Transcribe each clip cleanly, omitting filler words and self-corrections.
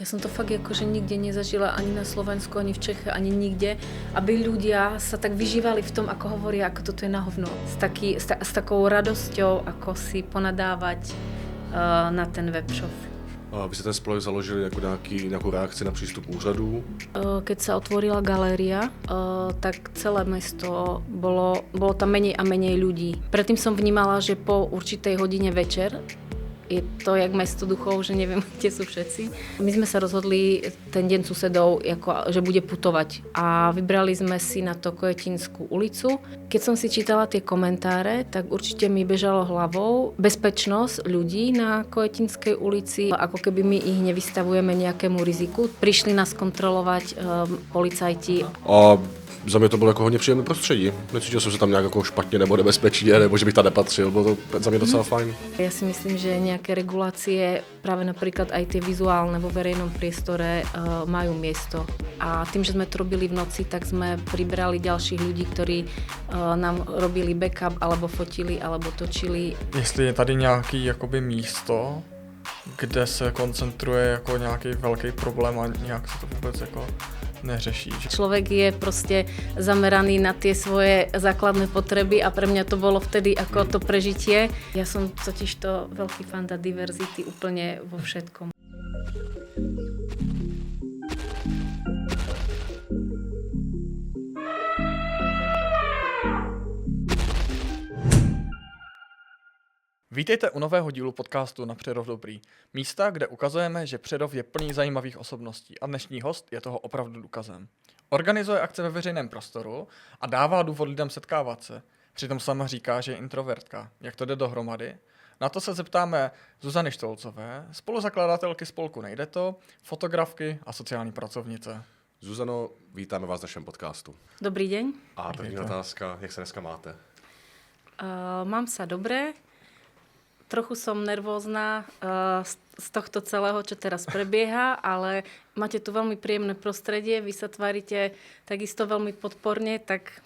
Ja som to fakt akože nikde nezažila, ani na Slovensku, ani v Čechách, ani nikde, aby ľudia sa tak vyžívali v tom, ako hovoria, ako toto je na hovno. S takou radosťou, ako si ponadávať na ten webshop. A vy ste ten spolek založili jako nejakú reakci na prístup úřadů? Keď sa otvorila galéria, tak celé mesto bolo tam menej a menej ľudí. Predtým som vnímala, že po určitej hodine večer je to jak mesto duchov, že neviem, kde sú všetci. My sme sa rozhodli ten deň susedov, že bude putovať a vybrali sme si na to Kojetinskú ulicu. Keď som si čítala tie komentáre, tak určite mi bežalo hlavou bezpečnosť ľudí na Kojetinskej ulici, ako keby my ich nevystavujeme nejakému riziku. Prišli nás kontrolovať policajti. A za mě to bylo jako hodně příjemné prostředí. Necítil jsem se tam nějak jako špatně nebo nebezpečí, nebo že bych tam nepatřil. Bylo to za mě docela fajn. Ja si myslím, že nejaké regulácie, práve napríklad aj tie vizuálne vo verejnom priestore majú miesto. A tým, že sme to robili v noci, tak sme pribrali ďalších ľudí, ktorí nám robili backup, alebo fotili, alebo točili. Jestli je tady nějaký jakoby místo, kde se koncentruje jako nějaký velký problém a nějak se to vůbec jako neřeší. Človek je proste zameraný na tie svoje základné potreby a pre mňa to bolo vtedy ako to prežitie. Ja som totiž to veľký fanda diverzity úplne vo všetkom. Vítejte u nového dílu podcastu Na Přerov dobrý. Místa, kde ukazujeme, že Přerov je plný zajímavých osobností a dnešní host je toho opravdu důkazem. Organizuje akce ve veřejném prostoru a dává důvod lidem setkávat se. Přitom sama říká, že je introvertka. Jak to jde dohromady? Na to se zeptáme Zuzany Štolcové, spoluzakladatelky spolku Nejde to, fotografky a sociální pracovnice. Zuzano, vítáme vás v našem podcastu. Dobrý deň. A první otázka, jak se dneska máte? Mám sa dobre. Trochu som nervózna z tohto celého, čo teraz prebieha, ale máte tu veľmi príjemné prostredie, vy sa tvárite takisto veľmi podporne, tak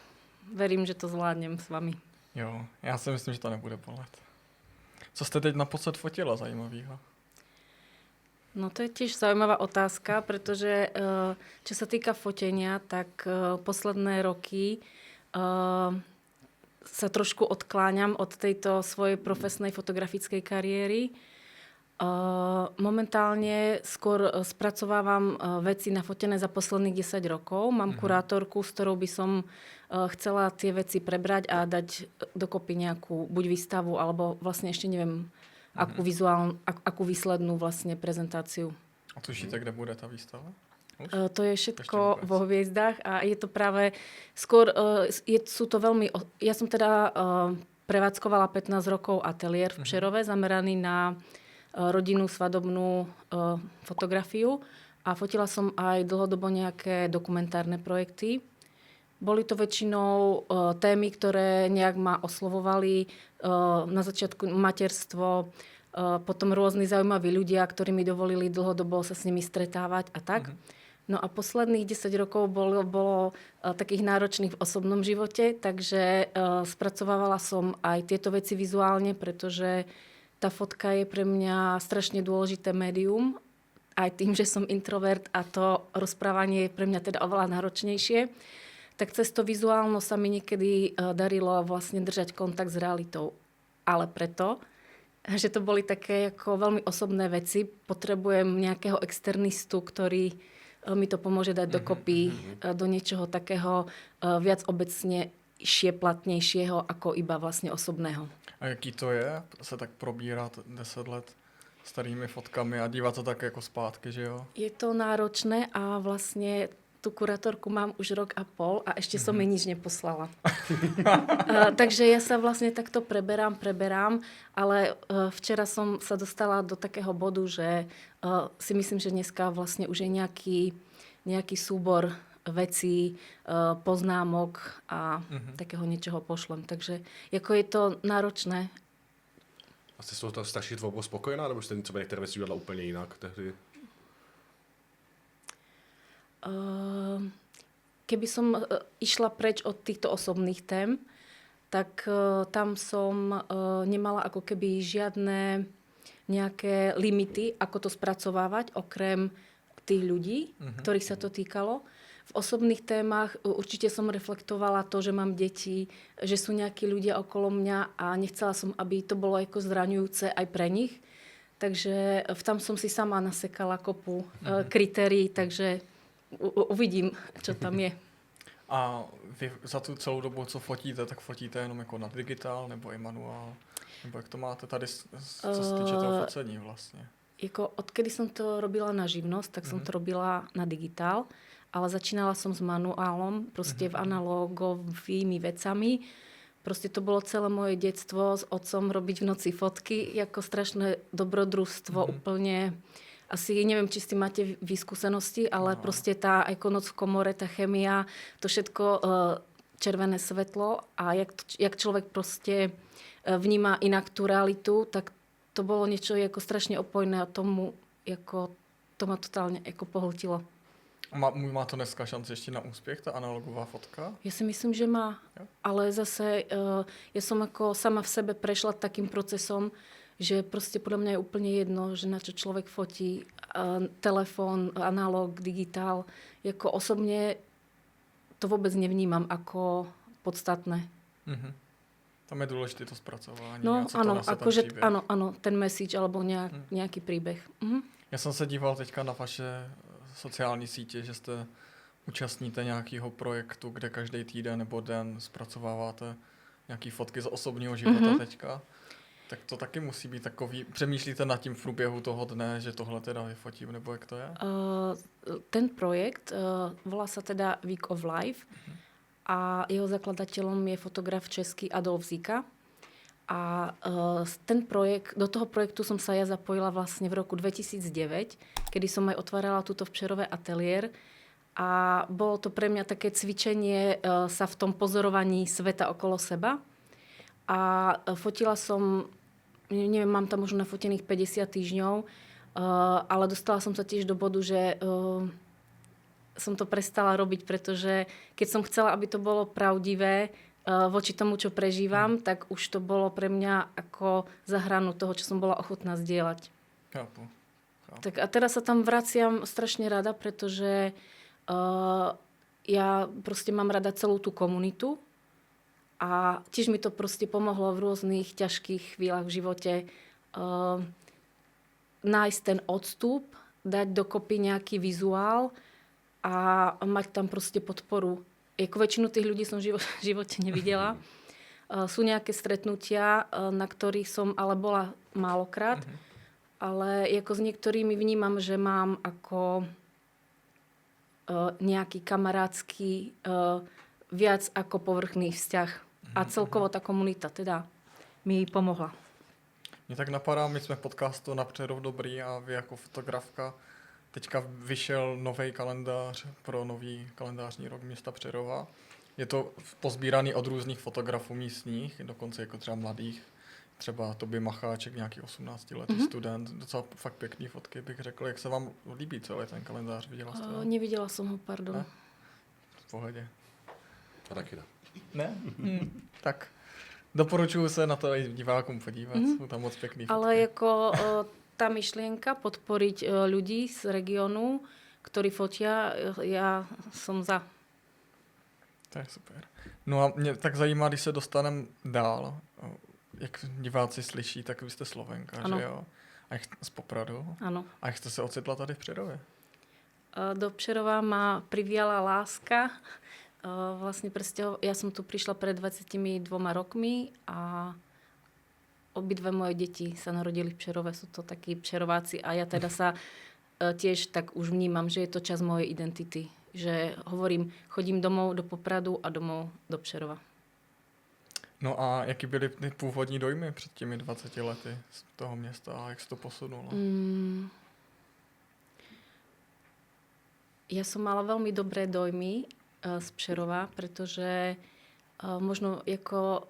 verím, že to zvládnem s vami. Jo, já si myslím, že to nebude bolet. Co jste teď naposled fotila zajímavého? No to je tiež zaujímavá otázka, pretože čo sa týka fotenia, tak posledné roky sa trošku odkláňam od tejto svojej profesnej fotografickej kariéry. Momentálne skôr spracovávam veci nafotené za posledných 10 rokov. Mám kurátorku, s ktorou by som chcela tie veci prebrať a dať dokopy nejakú buď výstavu, alebo vlastne ešte neviem, akú výslednú vlastne prezentáciu. A tušíte, kde bude tá výstava? To je všetko vo hviezdách a je to práve skôr, sú to veľmi, ja som teda prevádzkovala 15 rokov ateliér v Přerove, zameraný na rodinnú svadobnú fotografiu a fotila som aj dlhodobo nejaké dokumentárne projekty. Boli to väčšinou témy, ktoré nejak ma oslovovali, na začiatku materstvo, potom rôzni zaujímaví ľudia, ktorí mi dovolili dlhodobo sa s nimi stretávať a tak. No a posledných 10 rokov bolo takých náročných v osobnom živote, takže spracovávala som aj tieto veci vizuálne, pretože tá fotka je pre mňa strašne dôležité médium, aj tým, že som introvert a to rozprávanie je pre mňa teda oveľa náročnejšie. Tak cez to vizuálno sa mi niekedy darilo vlastne držať kontakt s realitou. Ale preto, že to boli také ako veľmi osobné veci, potrebujem nejakého externistu, ktorý mi to pomôže dať dokopy do niečoho takého viac obecne platnejšieho ako iba vlastne osobného. A jaký to je se tak probírat 10 let starými fotkami a dívat se tak jako zpátky, že jo? Je to náročné a vlastne tú kurátorku mám už rok a pol a ešte som mi nič neposlala. Takže ja sa vlastne takto preberám, ale včera som sa dostala do takého bodu, že si myslím, že dneska vlastne už je nejaký súbor vecí, poznámok a takého niečoho pošlem. Takže jako je to náročné. A jste z toho starší dvou spokojená, nebo jste třeba některé věci udělala úplně jinak tehdy? Keby som išla preč od týchto osobných tém, tak tam som nemala ako keby žiadne nejaké limity, ako to spracovávať, okrem tých ľudí, ktorých sa to týkalo. V osobných témach určite som reflektovala to, že mám deti, že sú nejakí ľudia okolo mňa a nechcela som, aby to bolo ako zraňujúce aj pre nich. Takže tam som si sama nasekala kopu kritérií, takže uvidím, čo tam je. A vy za tu celou dobu, co fotíte, tak fotíte jenom jako na digitál nebo i manuál? Nebo jak to máte tady, co se týče toho focení vlastně? Jako odkedy som to robila na živnosť, tak som to robila na digitál, ale začínala som s manuálom, proste v analogovými vecami. Proste to bolo celé moje detstvo s otcom robiť v noci fotky, ako strašné dobrodružstvo, úplne. Asi neviem, či s tým máte vyskúsenosti, ale proste tá ako noc v komore, tá chemia, to všetko červené svetlo a jak človek proste vníma inak tú realitu, tak to bolo niečo ako strašne opojné a tomu ako, to ma totálne ako pohltilo. Má to dneska šanci ešte na úspech, tá analogová fotka? Ja si myslím, že má. Ale zase ja som ako sama v sebe prešla takým procesom, že proste podľa mňa je úplne jedno, že na čo človek fotí, telefón, analóg, digitál. Jako osobne to vôbec nevnímam ako podstatné. Tam je dôležité to spracování. No áno, akože áno, ten message alebo nejaký príbeh. Já jsem se díval teďka na vaše sociální sítě, že jste účastníte nějakého projektu, kde každý týden nebo den zpracováváte nějaký fotky z osobního života teďka. Tak to taky musí být takový, přemýšlíte nad tím v průběhu toho dne, že tohle teda vyfotím, nebo jak to je? Ten projekt volá sa teda Week of Life a jeho zakladateľom je fotograf český Adolf Zika. A do toho projektu som sa ja zapojila vlastne v roku 2009, kedy som aj otvárala túto v Přerove ateliér. A bolo to pre mňa také cvičenie sa v tom pozorovaní sveta okolo seba. A fotila som, neviem, mám tam možno nafotených 50 týždňov, ale dostala som sa tiež do bodu, že som to prestala robiť, pretože keď som chcela, aby to bolo pravdivé voči tomu, čo prežívam, tak už to bolo pre mňa ako za hranu toho, čo som bola ochotná zdieľať. Chápu. Tak a teraz sa tam vraciam strašne rada, pretože ja proste mám rada celú tú komunitu a tiež mi to proste pomohlo v rôznych ťažkých chvíľach v živote nájsť ten odstup, dať dokopy nejaký vizuál a mať tam proste podporu. Ako väčšinu tých ľudí som v živote nevidela. Sú nejaké stretnutia, na ktorých som ale bola málokrát, ale ako s niektorými vnímam, že mám ako nejaký kamarátsky viac ako povrchný vzťah. A celkovo tá komunita teda mi pomohla. Mně tak napadá, my jsme v podcastu Na Přerov dobrý a vy jako fotografka. Teďka vyšel nový kalendář pro nový kalendářní rok města Přerova. Je to pozbíraný od různých fotografů místních, dokonce jako třeba mladých. Třeba Toby Macháček, nějaký 18letý student. Docela fakt pěkný fotky, bych řekl. Jak se vám líbí celý ten kalendář? Viděla jste ho? Neviděla som ho, pardon. Ne? V pohodě. A taky ne. Ne? Tak doporučuji se na to i divákům podívat. Jsou tam moc pěkný fotky. Ale jako tá myšlienka podporiť ľudí z regiónu, ktorí fotia, ja som za. To je super. No a mě tak zajímá, když se dostaneme dál, jak diváci slyší, tak vy jste Slovenka, ano. Že jo? A jak z Popradu. Áno. A jak jste se ocitla tady v Přerově? Do Přerova ma priviala láska. Vlastne ja som tu prišla pred 22 rokmi a obidve moje deti sa narodili v Přerove. Sú to takí Přerováci a ja teda sa tiež tak už vnímam, že je to časť mojej identity. Že hovorím, chodím domov do Popradu a domov do Přerova. No a jaký byly ty původní dojmy před těmi 20 lety z toho města a jak se to posunulo? Ja som mala veľmi dobré dojmy z Přerova, pretože možno ako,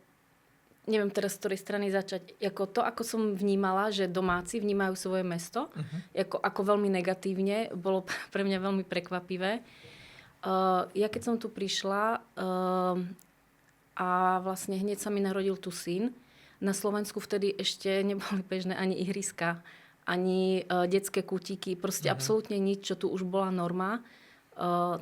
neviem teraz z ktorej strany začať, ako to, ako som vnímala, že domáci vnímajú svoje mesto, ako veľmi negatívne, bolo pre mňa veľmi prekvapivé. Ja keď som tu prišla a vlastne hneď sa mi narodil tu syn, na Slovensku vtedy ešte neboli bežné ani ihriska ani detské kutíky, proste absolútne nič, čo tu už bola norma.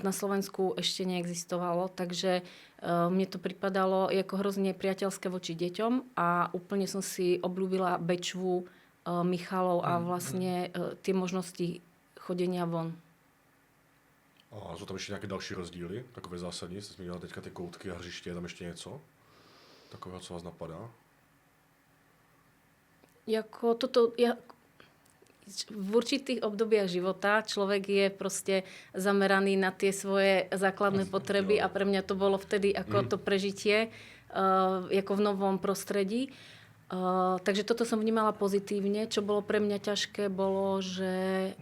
Na Slovensku ešte neexistovalo, takže mne to pripadalo ako hrozne priateľské voči deťom a úplne som si obľúbila Bečvu, Michalov a vlastne tie možnosti chodenia von. A jsou tam ještě nějaké další rozdíly, takové zásadní? Jste zmínila teďka ty koutky a hřiště, je tam ještě něco takového, co vás napadá? V určitých obdobiach života človek je proste zameraný na tie svoje základné potreby a pre mňa to bolo vtedy ako to prežitie ako v novom prostredí. Takže toto som vnímala pozitívne. Čo bolo pre mňa ťažké, bolo, že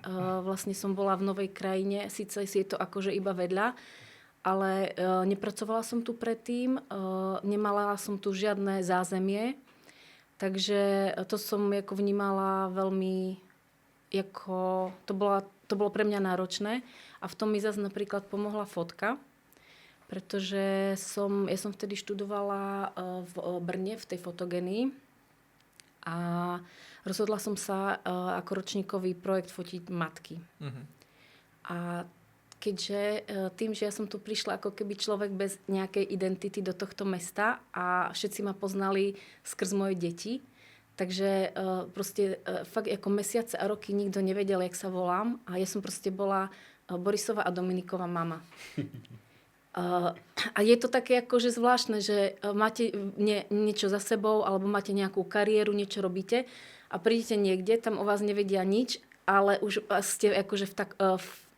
vlastne som bola v novej krajine. Sice si je to akože iba vedľa, ale nepracovala som tu predtým, nemala som tu žiadne zázemie. Takže to som ako vnímala veľmi, to bolo pre mňa náročné. A v tom mi zase napríklad pomohla fotka, pretože ja som vtedy študovala v Brne v tej fotogénii a rozhodla som sa ako ročníkový projekt fotiť matky. A keďže tým, že ja som tu prišla ako keby človek bez nejakej identity do tohto mesta a všetci ma poznali skrz moje deti, takže proste fakt ako mesiace a roky nikto nevedel, jak sa volám a ja som proste bola Borisova a Dominiková mama. A je to také akože zvláštne, že máte niečo za sebou alebo máte nejakú kariéru, niečo robíte a prídete niekde, tam o vás nevedia nič, ale už ste akože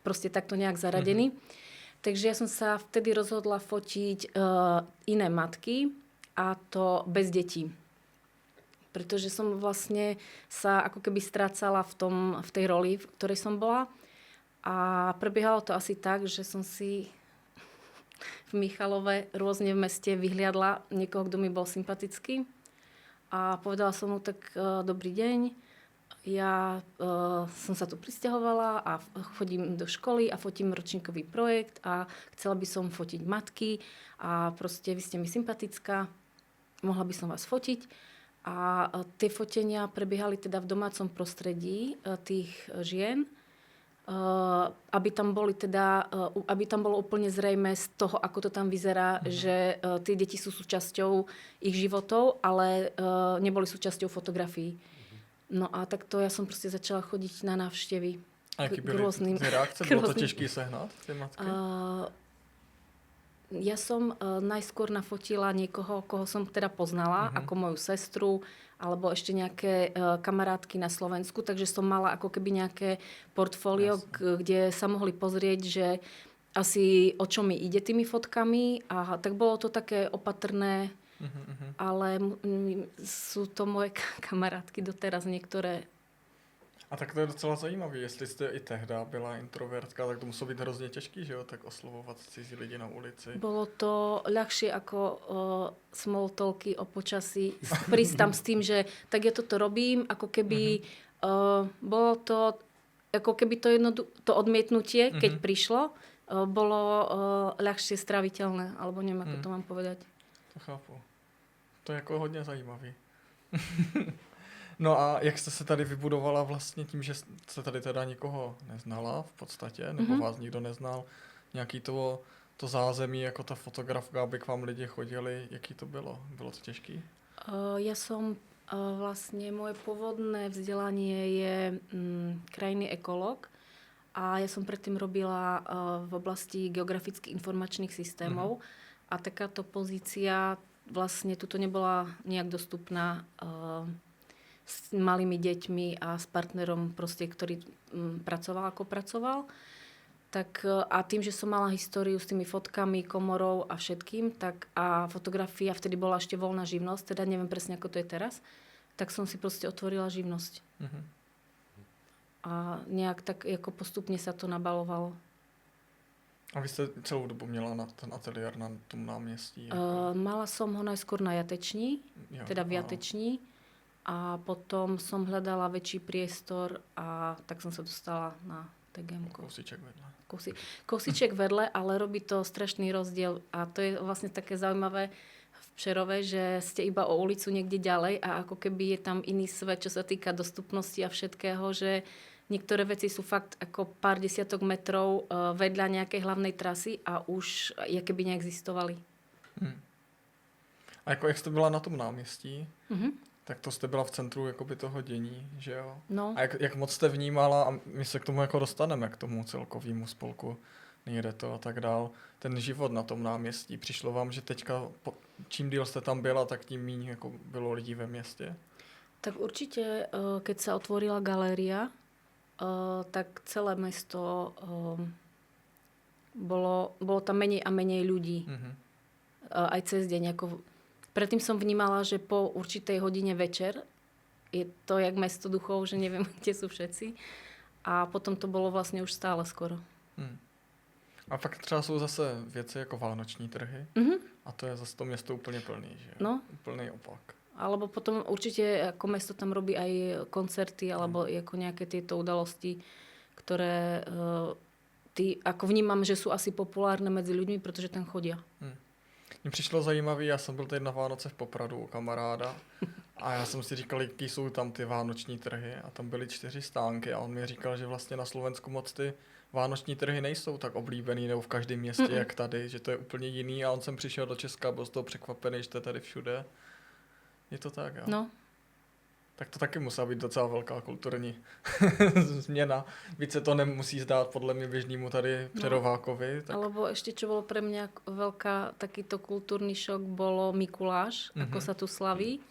proste takto nejak zaradení. Takže ja som sa vtedy rozhodla fotiť iné matky a to bez detí. Pretože som vlastne sa ako keby strácala v tej roli, v ktorej som bola. A prebiehalo to asi tak, že som si v Michalove rôzne v meste vyhliadla niekoho, kto mi bol sympatický. A povedala som mu tak, dobrý deň, ja som sa tu prisťahovala a chodím do školy a fotím ročníkový projekt a chcela by som fotiť matky a proste vy ste mi sympatická, mohla by som vás fotiť. A tie fotenia prebiehali teda v domácom prostredí tých žien, aby tam bolo úplne zrejme z toho, ako to tam vyzerá, že tie deti sú súčasťou ich životov, ale neboli súčasťou fotografií. No a takto ja som proste začala chodiť na návštevy. A jaký byly ty reakce? Bylo to těžké sehnat, ty matky? Ja som najskôr nafotila niekoho, koho som teda poznala, ako moju sestru, alebo ešte nejaké kamarátky na Slovensku, takže som mala ako keby nejaké portfólio, kde sa mohli pozrieť, že asi o čo mi ide tými fotkami a tak bolo to také opatrné, ale sú to moje kamarátky doteraz niektoré. A tak to je docela zajímavé, jestli jste i tehda byla introvertka, tak to muselo být hrozně těžký, že jo, tak oslovovat cizí lidi na ulici. Bolo to ľahšie ako small talky o počasí. Prísť tam s tým, že tak ja toto robím, ako keby bolo to, ako keby to odmietnutie, keď prišlo, bolo ľahšie straviteľné, alebo neviem, ako to mám povedať. To chápu. To je jako hodně zajímavý. No a jak jste se tady vybudovala vlastně tím, že jste tady teda nikoho neznala v podstatě, nebo vás nikdo neznal, nějaký to zázemí, jako ta fotografka, aby k vám lidi chodili, jaký to bylo? Bylo to těžký? Ja som vlastne, moje pôvodné vzdelanie je krajinný ekológ a ja som predtým robila v oblasti geografických informačných systémov a takáto pozícia vlastne tuto nebola nejak dostupná s malými deťmi a s partnerom, proste, ktorý pracoval ako pracoval. Tak, a tým, že som mala históriu s tými fotkami, komorou a všetkým, tak a fotografia, vtedy bola ešte voľná živnosť, teda neviem presne, ako to je teraz, tak som si proste otvorila živnosť. A nejak tak ako postupne sa to nabalovalo. A vy jste celou dobu měla na ten ateliér na tom náměstí? Mala som ho najskôr na Jateční, teda v Jateční. A potom som hľadala väčší priestor a tak som sa dostala na TGM-ko. Kousíček vedle. Kousíček vedle, ale robí to strašný rozdiel. A to je vlastne také zaujímavé. V Přerove, že ste iba o ulicu niekde ďalej a ako keby je tam iný svet, čo sa týka dostupnosti a všetkého, že niektoré veci sú fakt ako pár desiatok metrov vedľa nejakej hlavnej trasy a už je keby neexistovali. A jako jak jste byla na tom náměstí, Mhm. tak to jste byla v centru jakoby toho dění, že jo? No. A jak moc jste vnímala, a my se k tomu jako dostaneme, k tomu celkovému spolku Nejde to a tak dál, ten život na tom náměstí, přišlo vám, že teďka čím díl jste tam byla, tak tím méně jako bylo lidí ve městě? Tak určite, keď sa otvorila galéria, tak celé mesto bolo tam menej a menej ľudí. Mhm. Aj cez deň. Predtým som vnímala, že po určitej hodine večer je to jak mesto duchov, že neviem, kde sú všetci. A potom to bolo vlastne už stále skoro. A pak třeba jsou zase věci jako vánoční trhy a to je zase to město úplně plný, že jo? No. Úplný opak. Alebo potom určite ako mesto tam robí aj koncerty alebo ako nejaké tieto udalosti, ktoré ako vnímam, že sú asi populárne medzi ľuďmi, pretože tam chodia. Mně přišlo zajímavý, já jsem byl teď na Vánoce v Popradu u kamaráda a já jsem si říkal, jaký jsou tam ty vánoční trhy a tam byly 4 stánky a on mi říkal, že vlastně na Slovensku moc ty vánoční trhy nejsou tak oblíbený nebo v každém městě jak tady, že to je úplně jiný a on sem přišel do Česka, byl z toho překvapený, že to je tady všude. Je to tak, jo? No. Tak to taky musela být docela velká kulturní změna. Víc se to nemusí zdát podle mě běžnému tady Přerovákovi. Tak... Alebo ešte, čo bolo pre mňa takýto kultúrny šok, bolo Mikuláš, ako sa tu slaví.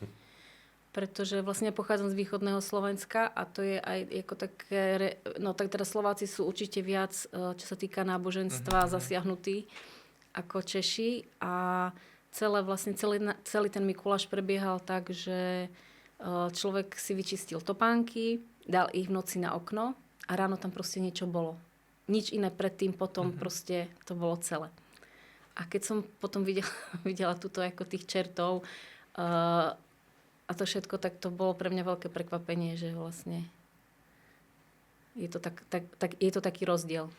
Pretože vlastne pochádzam z východného Slovenska a to je aj ako také, tak teda Slováci sú určite viac, čo sa týka náboženstva, zasiahnutí ako Češi a celý ten Mikuláš prebiehal tak, že človek si vyčistil topánky, dal ich v noci na okno a ráno tam proste niečo bolo. Nič iné predtým, potom proste to bolo celé. A keď som potom videla tuto ako tých čertov a to všetko, tak to bolo pre mňa veľké prekvapenie, že vlastne je to taký rozdiel.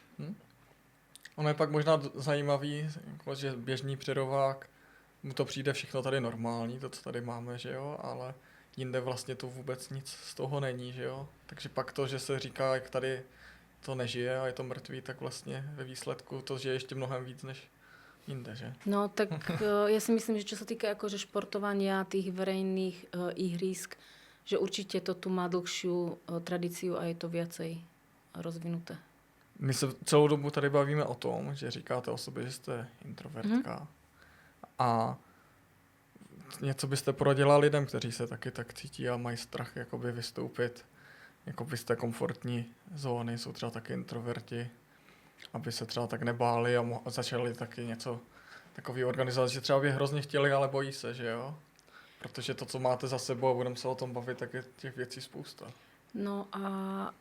Ono je pak možná zajímavý, že běžný Přerovák, mu to přijde všechno tady normální, to, co tady máme, že jo, ale jinde vlastně to vůbec nic z toho není, že jo. Takže pak to, že se říká, jak tady to nežije a je to mrtvý, tak vlastně ve výsledku to žije ještě mnohem víc než jinde, že? No tak ja si myslím, že čo sa týka akože športovania tých verejných ihrísk, že určite to tu má dlhšiu tradíciu a je to viacej rozvinuté. My se celou dobu tady bavíme o tom, že říkáte o sobě, že jste introvertka. A něco byste poradila lidem, kteří se taky tak cítí a mají strach jakoby vystoupit jakoby z té komfortní zóny, jsou třeba taky introverti, aby se třeba tak nebáli a začali taky něco takový organizovat, že třeba by hrozně chtěli, ale bojí se, že jo? Protože to, co máte za sebou a budeme se o tom bavit, tak je těch věcí spousta. No a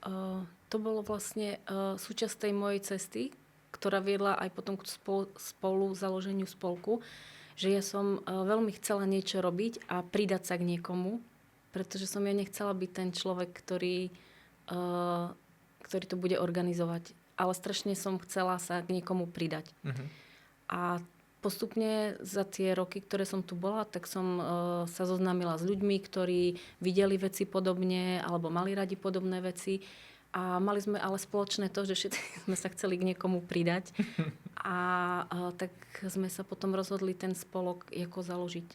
to bolo vlastne súčasť tej mojej cesty, ktorá viedla aj potom k spolu založeniu spolku, že ja som veľmi chcela niečo robiť a pridať sa k niekomu, pretože som ja nechcela byť ten človek, ktorý to bude organizovať. Ale strašne som chcela sa k niekomu pridať. A postupne za tie roky, ktoré som tu bola, tak som sa zoznámila s ľuďmi, ktorí videli veci podobne alebo mali radi podobné veci. A mali sme ale spoločné to, že všetci sme sa chceli k niekomu pridať. A tak sme sa potom rozhodli ten spolok ako založiť.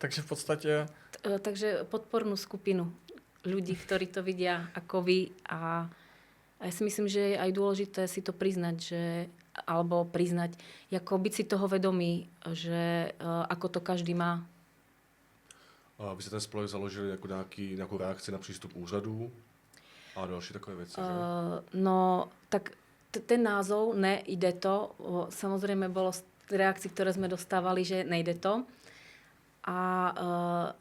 Takže v podstate... Takže podpornú skupinu ľudí, ktorí to vidia ako vy. A ja si myslím, že je aj dôležité si to priznať, alebo priznať, ako byť si toho vedomý, že ako to každý má. A vy jste ten spolek založili jako nějakou reakci na přístup úřadů a další takové věci, že? No, tak ten názov Nejde to, samozrejme bolo z reakcií, ktoré sme dostávali, že nejde to. A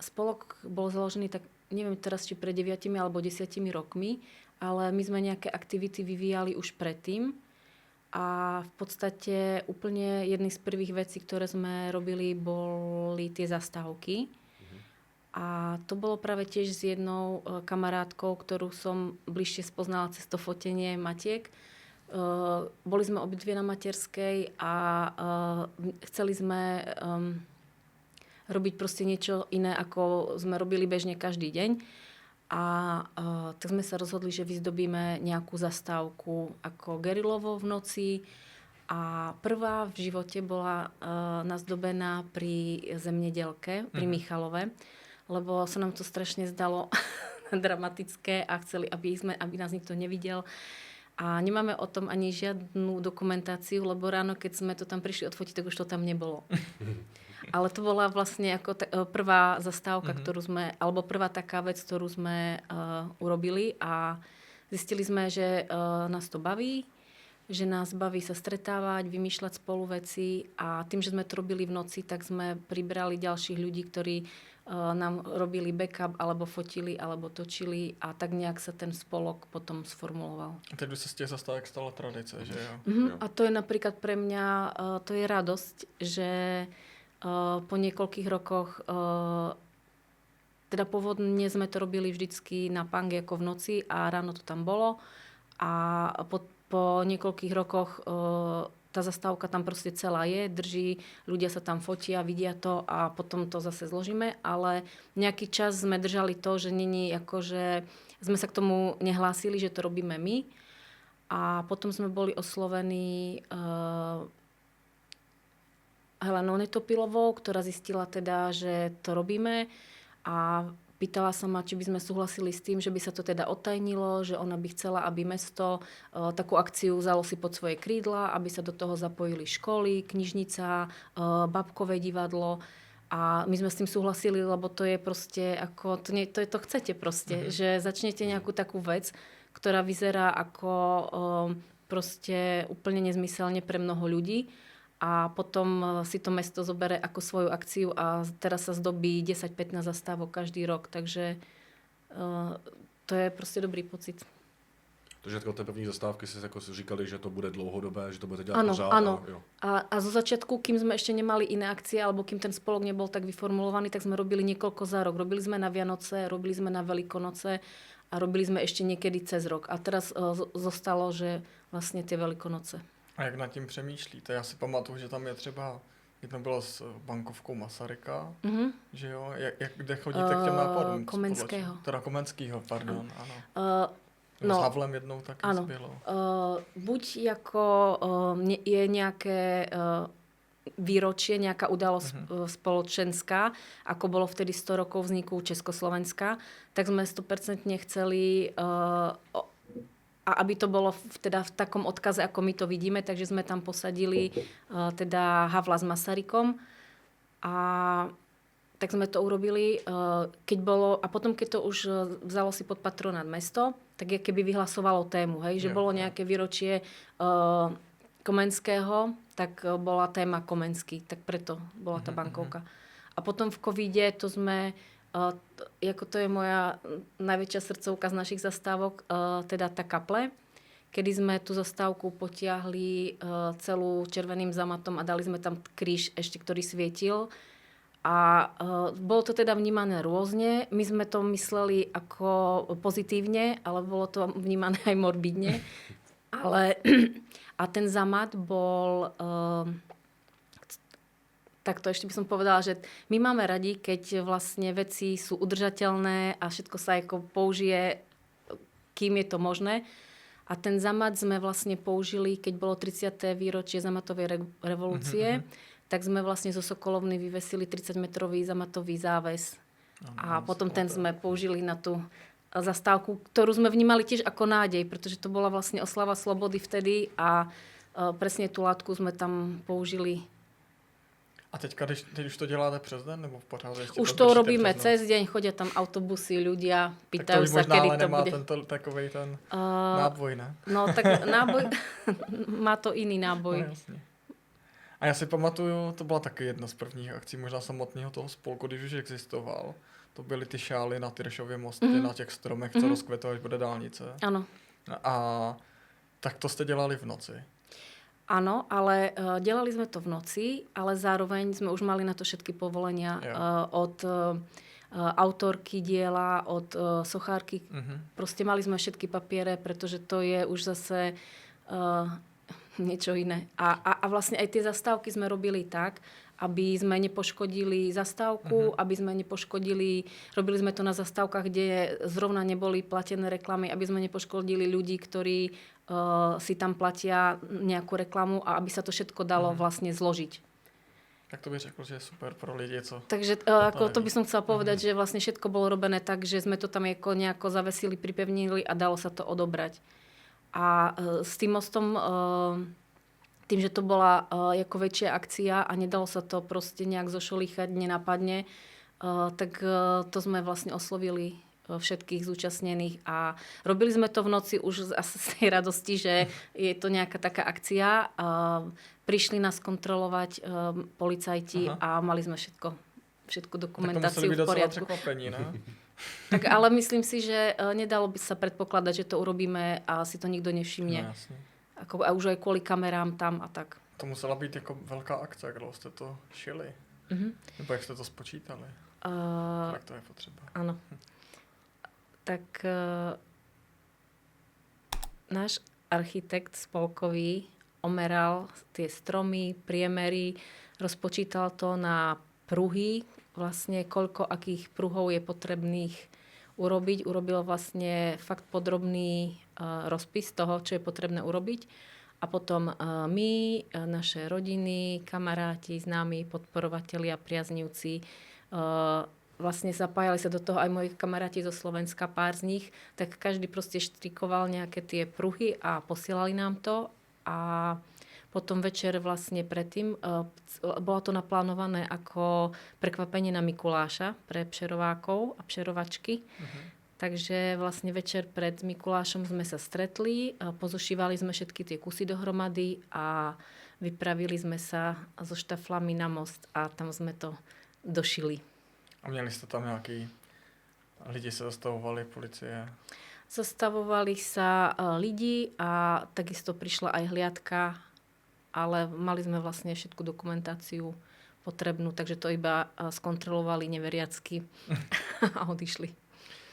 spolok bol založený, tak neviem teraz, či pred 9 alebo 10 rokmi, ale my sme nejaké aktivity vyvíjali už predtým. A v podstate úplne jedny z prvých vecí, ktoré sme robili, boli tie zastávky. A to bolo práve tiež s jednou kamarátkou, ktorú som bližšie spoznala cez to fotenie matiek. Boli sme obidve na materskej a chceli sme robiť proste niečo iné, ako sme robili bežne každý deň. A tak sme sa rozhodli, že vyzdobíme nejakú zastávku ako gerilovo v noci. A prvá v živote bola nazdobená pri Zemnedelke, pri Michalove, lebo sa nám to strašne zdalo dramatické a chceli, aby nás nikto nevidel. A nemáme o tom ani žiadnu dokumentáciu, lebo ráno, keď sme to tam prišli odfotiť, tak už to tam nebolo. Ale to bola vlastne ako prvá zastávka, ktorú sme, alebo prvá taká vec, ktorú sme urobili a zistili sme, že nás to baví, že nás baví sa stretávať, vymýšľať spolu veci a tým, že sme to robili v noci, tak sme pribrali ďalších ľudí, ktorí nám robili backup, alebo fotili, alebo točili a tak nejak sa ten spolok potom sformuloval. A teď sa z těch zastávek stala tradice, že jo? A to je napríklad pre mňa, to je radosť, že po niekoľkých rokoch, teda pôvodne sme to robili vždycky na pange ako v noci a ráno to tam bolo a po niekoľkých rokoch tá zastávka tam proste celá je, drží, ľudia sa tam fotia, vidia to a potom to zase zložíme, ale nejaký čas sme držali to, že akože sme sa k tomu nehlásili, že to robíme my a potom sme boli oslovení Helenou Netopilovou, ktorá zistila teda, že to robíme a pýtala sa ma, či by sme súhlasili s tým, že by sa to teda odtajnilo, že ona by chcela, aby mesto takú akciu vzalo si pod svoje krídla, aby sa do toho zapojili školy, knižnica, babkové divadlo. A my sme s tým súhlasili, lebo to je proste ako, to chcete proste, že začnete nejakú takú vec, ktorá vyzerá ako proste úplne nezmyselne pre mnoho ľudí. A potom si to mesto zobere ako svoju akciu a teraz sa zdobí 10-15 zastávok každý rok. Takže to je prostě dobrý pocit. Takže jako té první zastávky si jako říkali, že to bude dlouhodobé, že to budete dělat ano, pořád. Áno, a zo začiatku, kým sme ešte nemali iné akcie, alebo kým ten spolok nebol tak vyformulovaný, tak sme robili niekoľko za rok. Robili sme na Vianoce, robili sme na Veľkonoce a robili sme ešte niekedy cez rok. A teraz zostalo, že vlastne tie Veľkonoce. A jak nad tím přemýšlíte? Já si pamatuju, že tam je třeba, jedno bylo s bankovkou Masaryka, že jo? Kde chodíte k těm nápadům? Komenského. Teda Komenského, pardon, ano. No, s Havlem jednou taky bylo. Buď jako je nějaké výročie, nejaká udalosť spoločenská, ako bolo vtedy 100 rokov vzniku Československa, tak sme 100% chceli a aby to bolo teda v takom odkaze, ako my to vidíme, takže sme tam posadili teda Havla s Masarykom a tak sme to urobili, keď bolo, a potom keď to už vzalo si pod patronát mesto, tak je keby vyhlasovalo tému, hej, že bolo nejaké výročie Komenského, tak bola téma Komenský, tak preto bola tá bankovka. A potom v covide to sme, ako to je moja najväčšia srdcovka z našich zastávok, teda tá kaple, kedy sme tú zastávku potiahli celú červeným zamatom a dali sme tam kríž ešte, ktorý svietil. A bolo to teda vnímané rôzne. My sme to mysleli ako pozitívne, ale bolo to vnímané aj morbidne. A ten zamat bol... Takto ešte by som povedala, že my máme radi, keď vlastne veci sú udržateľné a všetko sa ako použije, kým je to možné. A ten zamat sme vlastne použili, keď bolo 30. výročie zamatovej revolúcie, tak sme vlastne zo Sokolovny vyvesili 30-metrový zamatový záves. A potom ten sme použili na tú zastávku, ktorú sme vnímali tiež ako nádej, pretože to bola vlastne oslava slobody vtedy a presne tú látku sme tam použili. A teď už to děláte přes den, nebo pořád ještě už to robíme cez deň, chodia tam autobusy, ľudia, pýtajú sa, kedy to bude. Tak to už možná takovej ten náboj, ne? No tak náboj, má to iný náboj. No, jasně. A já si pamatuju, to byla taky jedna z prvních akcí, možná samotného toho spolku, když už existoval. To byly ty šály na Tyršově mostě, na těch stromech, co rozkvetou, až bude dálnice. Ano. A tak to jste dělali v noci. Áno, ale delali sme to v noci, ale zároveň sme už mali na to všetky povolenia od autorky diela, od sochárky. Proste mali sme všetky papiere, pretože to je už zase niečo iné. A vlastne aj tie zastávky sme robili tak, aby sme nepoškodili zastávku, aby sme nepoškodili, robili sme to na zastávkach, kde zrovna neboli platené reklamy, aby sme nepoškodili ľudí, ktorí si tam platia nejakú reklamu a aby sa to všetko dalo vlastne zložiť. Tak to bych řekl, že je super pro lidi, co... Takže to by som chcela povedať, že vlastne všetko bolo robené tak, že sme to tam nejako zavesili, pripevnili a dalo sa to odobrať. A s tým mostom, tým, že to bola ako väčšia akcia a nedalo sa to proste nejak zošolíchať nenápadne, tak to sme vlastne oslovili všetkých zúčastnených a robili sme to v noci už z tej radosti, že je to nejaká taká akcia. Prišli nás kontrolovať policajti a mali sme všetku dokumentáciu v poriadku. Ne? Tak ale myslím si, že nedalo by sa predpokladať, že to urobíme a si to nikdo nevšimne. No, jasně. A už aj kvôli kamerám tam a tak. To musela být jako velká akce, jak dlouho jste to šili? Nebo jak jste to spočítali? Jak to je potřeba? Áno. Tak náš architekt spolkový omeral tie stromy, priemery, rozpočítal to na pruhy, vlastne koľko akých pruhov je potrebných urobiť. Urobil vlastne fakt podrobný rozpis toho, čo je potrebné urobiť. A potom my, naše rodiny, kamaráti, známi, podporovatelia, priaznivci, vlastne zapájali sa do toho aj moji kamaráti zo Slovenska, pár z nich, tak každý proste štrikoval nejaké tie pruhy a posielali nám to. A potom večer vlastne predtým bolo to naplánované ako prekvapenie na Mikuláša pre Přerovákov a Přerovačky. Takže vlastne večer pred Mikulášom sme sa stretli, pozošívali sme všetky tie kusy dohromady a vypravili sme sa so štaflami na most a tam sme to došili. A měli jste tam nějaký lidi se zastavovali, policie? Zastavovali sa lidi a takisto prišla aj hliadka, ale mali sme vlastne všetku dokumentáciu potrebnú, takže to iba skontrolovali neveriacky a odišli.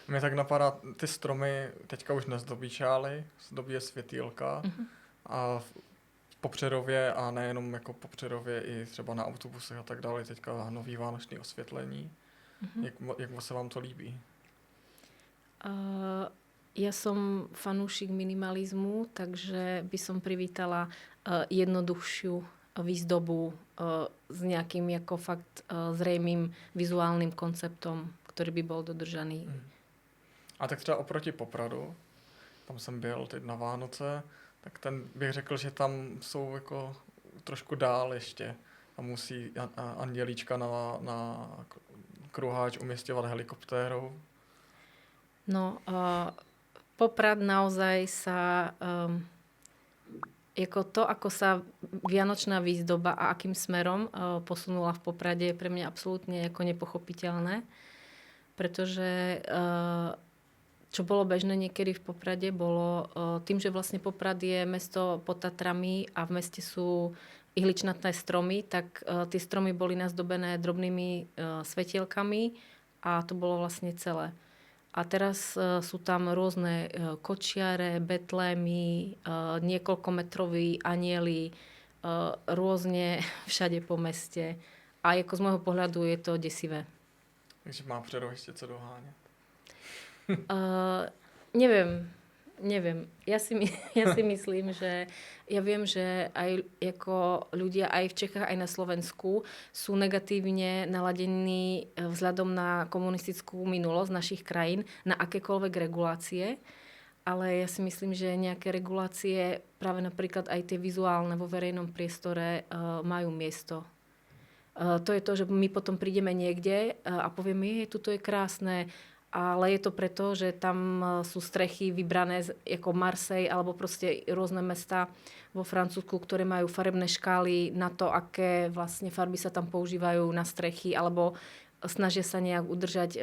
Mě tak napadá, ty stromy teďka už nezdobí čály, zdobí je světýlka a po Přerově a nejenom jako po Přerově i třeba na autobusech a tak dále, teďka nový vánoční osvětlení. Jak se vám to líbí? Ja som fanúšik minimalizmu, takže by som privítala jednoduchšiu výzdobu s nejakým ako fakt zrejmým vizuálnym konceptom, ktorý by bol dodržaný. A tak třeba oproti Popradu, tam jsem byl teď na Vánoce, tak ten bych řekl, že tam jsou jako trošku dál ještě. Tam musí Andělíčka na kruháč umisťovať helikoptérou. No, Poprad naozaj sa ako sa vianočná výzdoba a akým smerom posunula v Poprade je pre mňa absolútne ako nepochopiteľné, pretože čo bolo bežné niekedy v Poprade, bolo tým, že vlastne Poprad je mesto pod Tatrami a v meste sú ihličnaté stromy, tak tie stromy boli nazdobené drobnými svetielkami a to bolo vlastne celé. A teraz sú tam rôzne kočiare, betlémy, niekoľkometroví anieli, rôzne všade po meste. A ako z môjho pohľadu je to desivé. Takže má Přerov ešte co doháňať? Neviem. Ja si myslím, že ja viem, že aj ako ľudia aj v Čechách, aj na Slovensku sú negatívne naladení vzhľadom na komunistickú minulosť našich krajín, na akékoľvek regulácie. Ale ja si myslím, že nejaké regulácie, práve napríklad aj tie vizuálne vo verejnom priestore majú miesto. To je to, že my potom prídeme niekde a povieme, tuto je krásne, ale je to preto, že tam sú strechy vybrané ako Marseille alebo proste rôzne mesta vo Francúzsku, ktoré majú farebné škály na to, aké vlastne farby sa tam používajú na strechy alebo snažia sa nejak udržať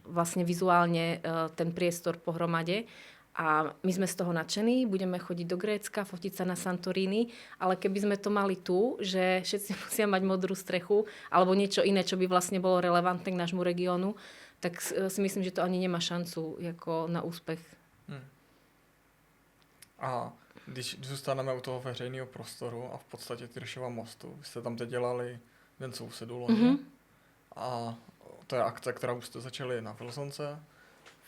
vlastne vizuálne ten priestor pohromade. A my sme z toho nadšení, budeme chodiť do Grécka, fotiť sa na Santorini, ale keby sme to mali tu, že všetci musia mať modrú strechu alebo niečo iné, čo by vlastne bolo relevantné k nášmu regiónu, tak si myslím, že to ani nemá šancu ako na úspech. A Když zůstaneme u toho veřejného prostoru a v podstatě Tyršova mostu, vy jste tam teď dělali Den sousedů loni a to je akce, kterou jste začali na Wilsonce.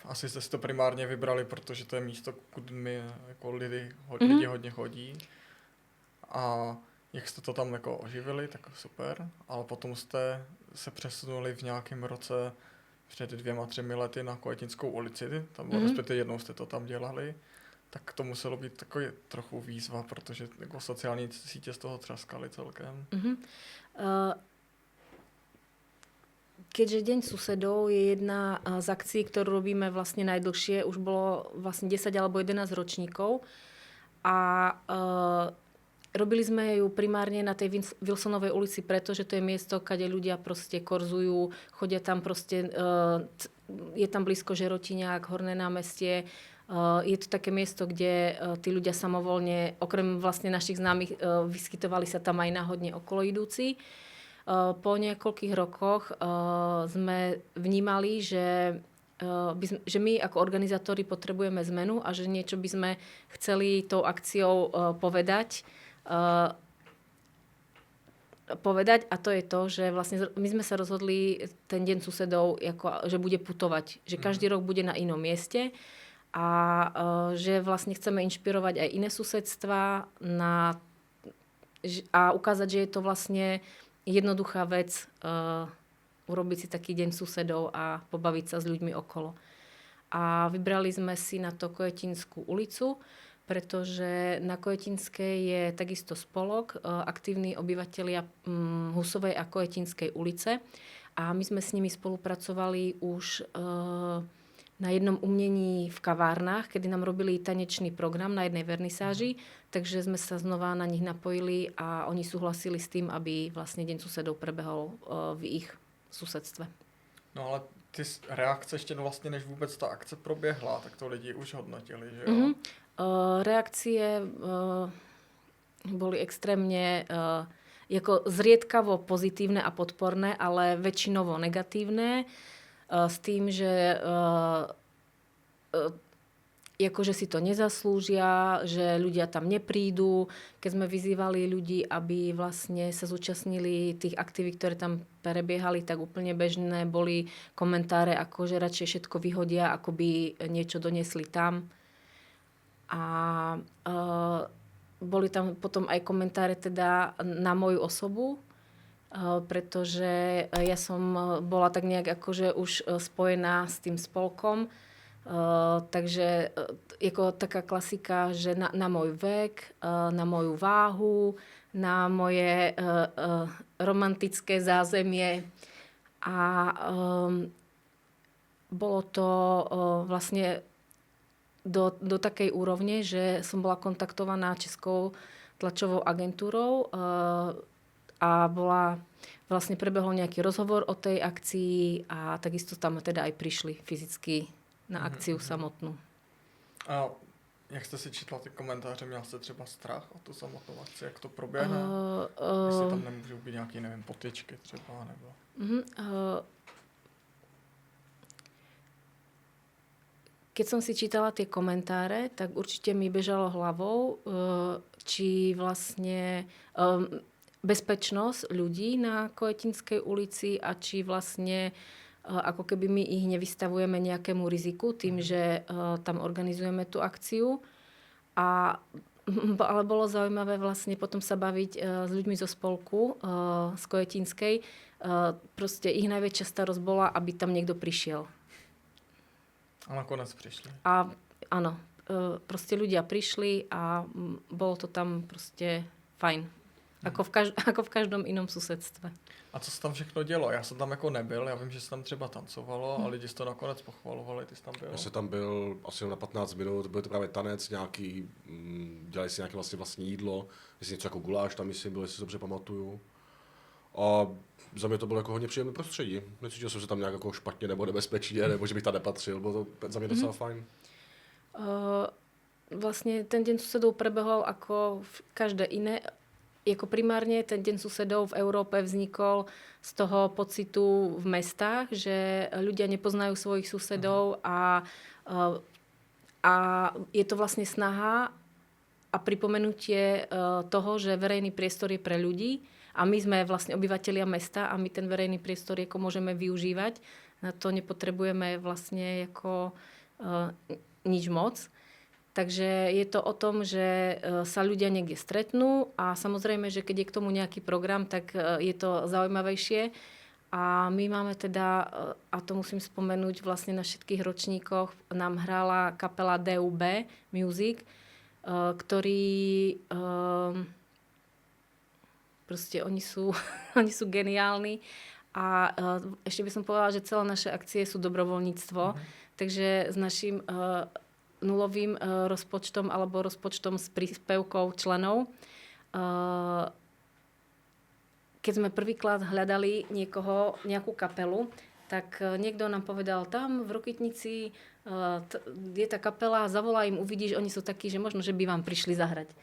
Asi jste si to primárně vybrali, protože to je místo, kudy my jako lidi hodně chodí. A jak jste to tam jako oživili, tak super. Ale potom jste se přesunuli v nějakém roce před 2-3 lety na Květinskou ulici. Tam bylo respektive jednou jste to tam dělali. Tak to muselo být takový trochu výzva, protože jako sociální sítě z toho třaskaly celkem. Keďže Deň susedov je jedna z akcií, ktorú robíme vlastne najdlhšie, už bolo vlastne 10 alebo 11 ročníkov a robili sme ju primárne na tej Wilsonovej ulici, pretože to je miesto, kde ľudia proste korzujú, chodia tam proste, je tam blízko Žerotiňák, Horné námestie. Je to také miesto, kde tí ľudia samovolne, okrem vlastne našich známych, vyskytovali sa tam aj náhodne okolo idúci. Po niekoľkých rokoch sme vnímali, že my ako organizátori potrebujeme zmenu a že niečo by sme chceli tou akciou povedať a to je to, že vlastne my sme sa rozhodli ten Deň susedov, že bude putovať, že každý rok bude na inom mieste a že vlastne chceme inšpirovať aj iné susedstva a ukázať, že je to vlastne jednoduchá vec urobiť si taký deň susedov a pobaviť sa s ľuďmi okolo. A vybrali sme si na to Kvetinskú ulicu, pretože na Kvetinskej je takisto spolok, aktívni obyvatelia Husovej a Kvetinskej ulice. A my sme s nimi spolupracovali už na jednom umnení v kavárnach, kedy nám robili tanečný program na jednej vernisáži, takže sme sa znova na nich napojili a oni súhlasili s tým, aby vlastne Deň susedov prebehol v ich susedstve. No ale ty reakce ještě vlastně, než vůbec ta akce proběhla, tak to lidi už hodnotili, že jo? Reakcie boli extrémne jako zriedkavo pozitívne a podporné, ale väčšinovo negatívne. S tým, že akože si to nezaslúžia, že ľudia tam neprídu. Keď sme vyzývali ľudí, aby vlastne sa zúčastnili tých aktivít, ktoré tam prebiehali, tak úplne bežné boli komentáre, ako že radšej všetko vyhodia, ako by niečo doniesli tam. A boli tam potom aj komentáre teda na moju osobu, pretože ja som bola tak nejak akože už spojená s tým spolkom. Takže ako taká klasika, že na môj vek, na moju váhu, na moje romantické zázemie. A bolo to vlastne do takej úrovne, že som bola kontaktovaná Českou tlačovou agentúrou a vlastne prebehol nejaký rozhovor o tej akcii a takisto tam teda aj prišli fyzicky na akciu samotnú. A jak jste si četla ty komentáře, měla jste třeba strach o tu samotnou akci, jak to proběhne? Jestli tam nemůžou být nějaký, nevím, potyčky třeba, nebo... Keď som si čítala tie komentáre, tak určite mi bežalo hlavou, či vlastne bezpečnosť ľudí na Kvetinskej ulici a či vlastne ako keby my ich nevystavujeme nejakému riziku tým, že tam organizujeme tú akciu. Ale bolo zaujímavé vlastne potom sa baviť s ľuďmi zo spolku z Kvetinskej. Proste ich najväčšia starosť bola, aby tam niekto prišiel. A nakonec prišli. A áno, proste ľudia prišli a bolo to tam proste fajn. Ako v každom inom susedstve. A co se tam všechno dělo? Já jsem tam jako nebyl, já vím, že se tam třeba tancovalo a lidi to nakonec pochvalovali, ty jsi tam byl. Já jsem tam byl asi na 15 minut, byl to právě tanec nějaký, dělali si nějaké vlastní jídlo, jestli něco jako guláš tam myslím bylo, jestli si dobře pamatuju. A za mě to bylo jako hodně příjemné prostředí. Necítil jsem se tam nějak jako špatně nebo nebezpečně, nebo že bych tam nepatřil, bylo to za mě docela fajn. Vlastne ten deň susedov prebehol ako každé iné. Jako primárne ten deň susedov v Európe vznikol z toho pocitu v mestách, že ľudia nepoznajú svojich susedov a je to vlastne snaha a pripomenutie toho, že verejný priestor je pre ľudí a my sme vlastne obyvatelia mesta a my ten verejný priestor ako môžeme využívať. Na to nepotrebujeme vlastne ako nič moc. Takže je to o tom, že sa ľudia niekde stretnú a samozrejme, že keď je k tomu nejaký program, tak je to zaujímavejšie. A my máme teda, a to musím spomenúť, vlastne na všetkých ročníkoch nám hrála kapela DUB Music, ktorí proste oni sú geniálni. A ešte by som povedala, že celé naše akcie sú dobrovoľníctvo. Takže s naším nulovým rozpočtom alebo rozpočtom s príspevkou členov. Keď sme prvýkrát hľadali nejakú kapelu, tak niekto nám povedal, tam v Rokytnici je tá kapela, zavolá im, uvidíš, oni sú takí, že možno, že by vám prišli zahrať.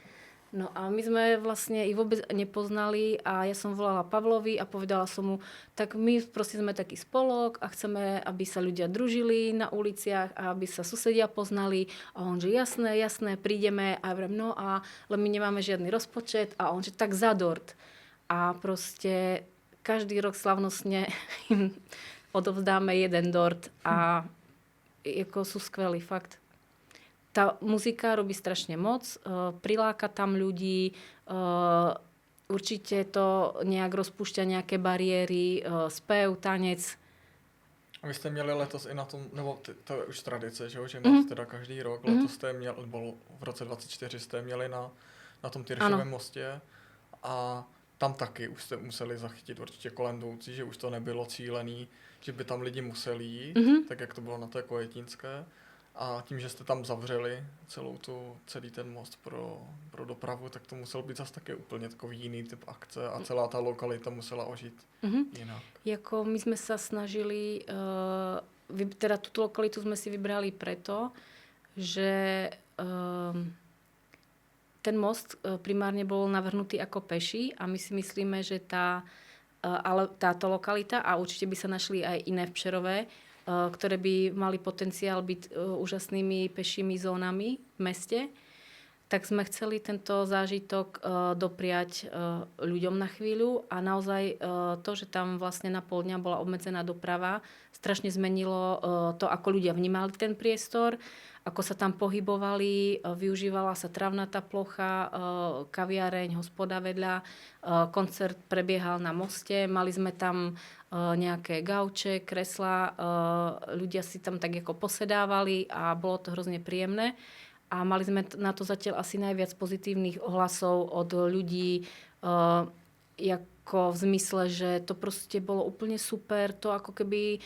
No a my sme vlastne ich vôbec nepoznali a ja som volala Pavlovi a povedala som mu, tak my proste sme taký spolok a chceme, aby sa ľudia družili na uliciach a aby sa susedia poznali. A on, že jasné, prídeme. A ja vrem, no a ale my nemáme žiadny rozpočet. A on, že tak za dort. A proste každý rok slavnostne im odovzdáme jeden dort a ako sú skvelí, fakt. Tá muzika robí strašne moc, priláka tam ľudí, určite to nejak rozpúšťa nejaké bariéry, spev, tanec. A vy jste měli letos i na tom, nebo to je už tradice, že máte teda každý rok, letos jste měli, nebo v roce 24 jste měli na tom Tyršovém mostě a tam taky už jste museli zachytit určitě kolendoucí, že už to nebylo cílený, že by tam lidi museli jít, tak jak to bylo na té Kojetínské. A tím, že jste tam zavřeli celý ten most pro dopravu, tak to musel být zase také úplně takový jiný typ akce a celá ta lokalita musela ožít jinak. Jako my sme sa snažili, teda túto lokalitu sme si vybrali preto, že ten most primárne bol navrhnutý ako peší a my si myslíme, že táto lokalita, a určite by sa našli aj iné v Přerove, ktoré by mali potenciál byť úžasnými pešími zónami v meste, tak sme chceli tento zážitok dopriať ľuďom na chvíľu a naozaj to, že tam vlastne na pol dňa bola obmedzená doprava, strašne zmenilo to, ako ľudia vnímali ten priestor, ako sa tam pohybovali, využívala sa travnatá plocha, kaviareň, hospoda vedľa, koncert prebiehal na moste, mali sme tam nejaké gauče, kreslá, ľudia si tam tak ako posedávali a bolo to hrozne príjemné. A mali sme na to zatiaľ asi najviac pozitívnych ohlasov od ľudí, ako v zmysle, že to proste bolo úplne super, to ako keby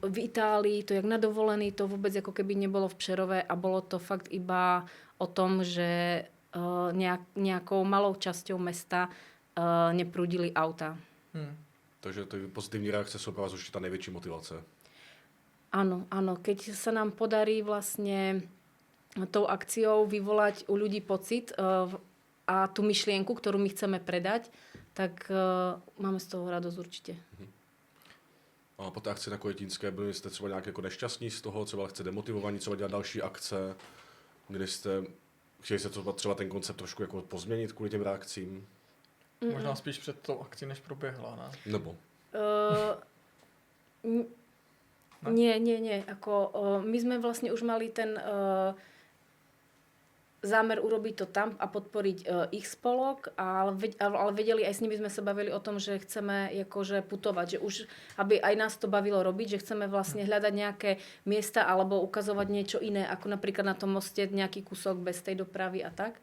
v Itálii, to jak na dovolený, to vôbec ako keby nebolo v Přerove a bolo to fakt iba o tom, že nejakou malou časťou mesta neprúdili auta. Takže ty pozitivní reakce jsou pro vás určitě ta největší motivace. Áno, keď sa nám podarí vlastne tou akciou vyvolať u ľudí pocit a tú myšlienku, ktorú my chceme predať, tak máme z toho radosť určite. A po té akci na Kojetínské byli jste třeba nějak jako nešťastní z toho, třeba lehce demotivovaní, třeba dělat další akce, kdy jste chtěli se třeba ten koncept trošku jako pozměnit kvůli těm reakcím? Možná spíš před tou akcí, než proběhla, ne? Nebo? Nie. My sme vlastne už mali ten zámer urobiť to tam a podporiť ich spolok, ale vedeli, aj s nimi sme sa bavili o tom, že chceme akože putovať, že už, aby aj nás to bavilo robiť, že chceme vlastne hľadať nejaké miesta alebo ukazovať niečo iné, ako napríklad na tom moste nejaký kúsok bez tej dopravy a tak.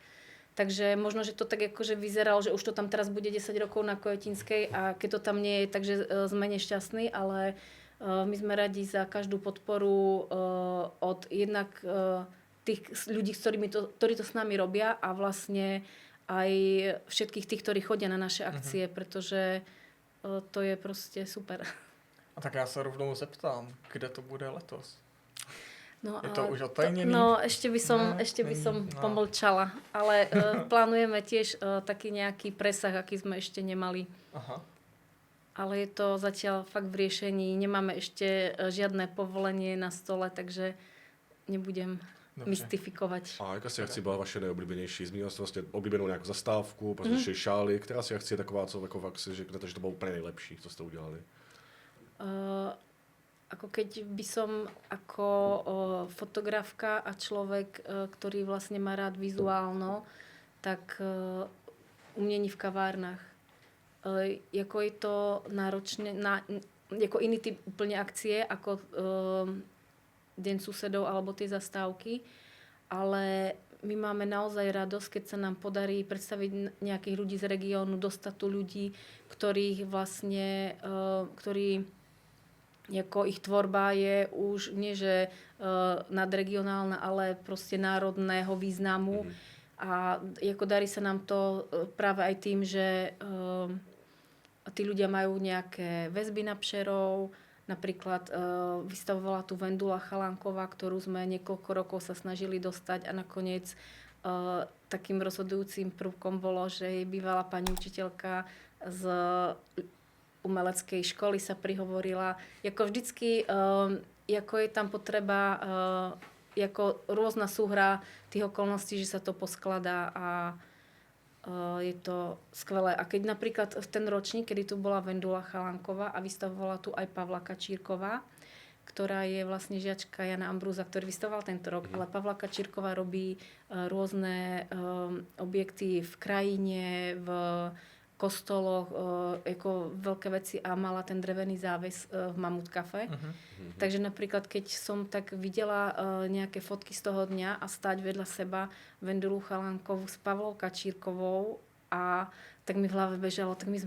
Takže možno, že to tak akože vyzeralo, že už to tam teraz bude 10 rokov na Kojetínskej a keď to tam nie je, takže sme nešťastní, ale my sme radi za každú podporu od jednak tých ľudí, ktorí to s nami robia a vlastne aj všetkých tých, ktorí chodia na naše akcie, pretože to je proste super. A tak já se rovnou zeptám, kde to bude letos? No, je to už otajnený? No, ešte by som pomlčala, ale plánujeme tiež taký nejaký presah, aký sme ešte nemali. Aha. Ale je to zatiaľ fakt v riešení. Nemáme ešte žiadne povolenie na stole, takže nebudem. mystifikovat. A jaká si akce byla vaše nejoblíbenější? Zmínil jste vlastně oblíbenou nějakou zastávku, prostě šály. Která si akce je taková, co jako fakt si řeknete, že to bylo úplně nejlepší, co jste udělali? Ako keď by som ako fotografka a človek, ktorý vlastne má rád vizuálno, tak umění v kavárnách. Jako je to náročné, jako iný typ úplne akcie, ako Deň susedov alebo tie zastávky, ale my máme naozaj radosť, keď sa nám podarí predstaviť nejakých ľudí z regiónu, dostať tu ľudí, ktorých vlastne, ktorí jako ich tvorba je už nie že nadregionálna, ale proste národného významu. A jako darí sa nám to práve aj tým, že tí ľudia majú nejaké väzby na Přerov. Napríklad vystavovala tu Vendula Chalánková, ktorú sme niekoľko rokov sa snažili dostať a nakoniec takým rozhodujúcim prvkom bolo, že jej bývalá pani učiteľka z umeleckej školy sa prihovorila. Jako vždycky, jako je tam potreba, jako rôzna súhra tých okolností, že sa to poskladá a je to skvelé. A keď napríklad v ten ročník, kedy tu bola Vendula Chalánková a vystavovala tu aj Pavla Kačírková, ktorá je vlastne žiačka Jana Ambrúza, ktorý vystavoval tento rok, ale Pavla Kačírková robí rôzne objekty v krajine, v kostoloch, jako veľké veci a mala ten drevený záves v Mamut Cafe. Takže napríklad, keď som tak videla nejaké fotky z toho dňa a stať vedľa seba Vendulu Chalánkovú s Pavlou Kačírkovou a tak mi v hlave bežalo, tak my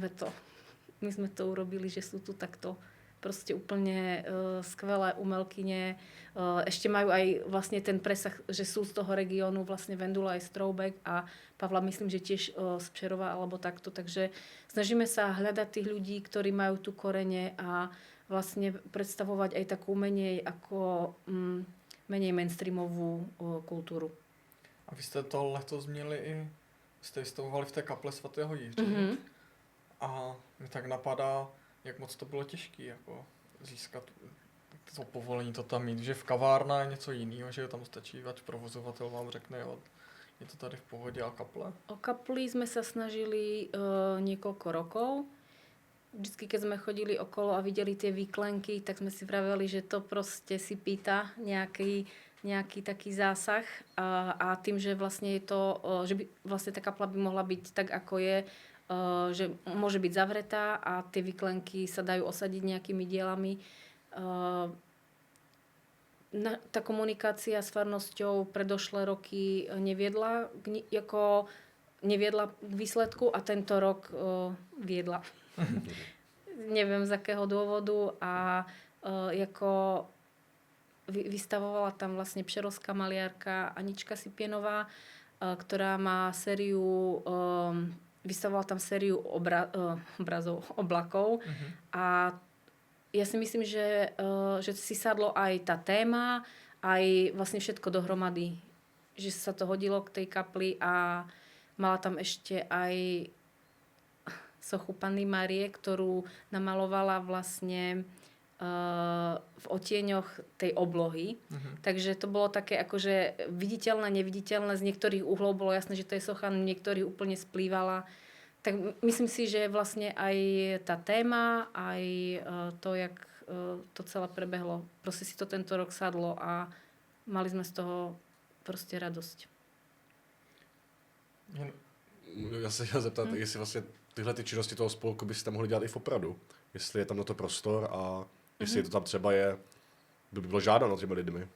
sme to urobili, že sú tu takto proste úplne skvelé umelkyne. Ešte majú aj vlastne ten presah, že sú z toho regiónu, vlastne Vendula je z Troubek a Pavla myslím, že tiež z Přerova alebo takto. Takže snažíme sa hľadať tých ľudí, ktorí majú tu korene a vlastne predstavovať aj takú menej mainstreamovú kultúru. A vy jste to letos měli i, jste vystavovali v té kaple svatého Jiří. A mě tak napadá, jak moc to bylo těžké jako získat to povolení to tam mít, že v kavárna je něco jiného, že tam stačí, ať provozovatel vám řekne, jo, je to tady v pohodě a kaple? O kapli sme sa snažili niekoľko rokov. Vždycky, keď sme chodili okolo a videli tie výklenky, tak sme si vraveli, že to proste si pýta nejaký taký zásah a tým, že vlastne je to, že by vlastne tá kapla by mohla byť tak, ako je, že môže byť zavretá a tie výklenky sa dajú osadiť nejakými dielami. Tá komunikácia s farnosťou predošlé roky neviedla k výsledku a tento rok viedla. Neviem z akého dôvodu a jako vystavovala tam vlastne přerovská maliarka Anička Sipienová, ktorá má sériu vystavovala tam sériu obrazov, oblakov a ja si myslím, že si sadlo aj tá téma, aj vlastne všetko dohromady. Že sa to hodilo k tej kapli a mala tam ešte aj sochu Panny Márie, ktorú namalovala vlastne v otieňoch tej oblohy. Takže to bolo také akože viditeľné, neviditeľné. Z niektorých uhlov bolo jasné, že to je socha, niektorých úplne splývala. Tak myslím si, že vlastne aj tá téma, aj to, jak to celé prebehlo, proste si to tento rok sadlo a mali sme z toho proste radosť. Já se chtěl zeptat, jestli vlastně tyhle ty činnosti toho spolku byste mohli dělat i v Opradu. Jestli je tam na to prostor a jestli to tam třeba by bylo žádáno těmi lidmi,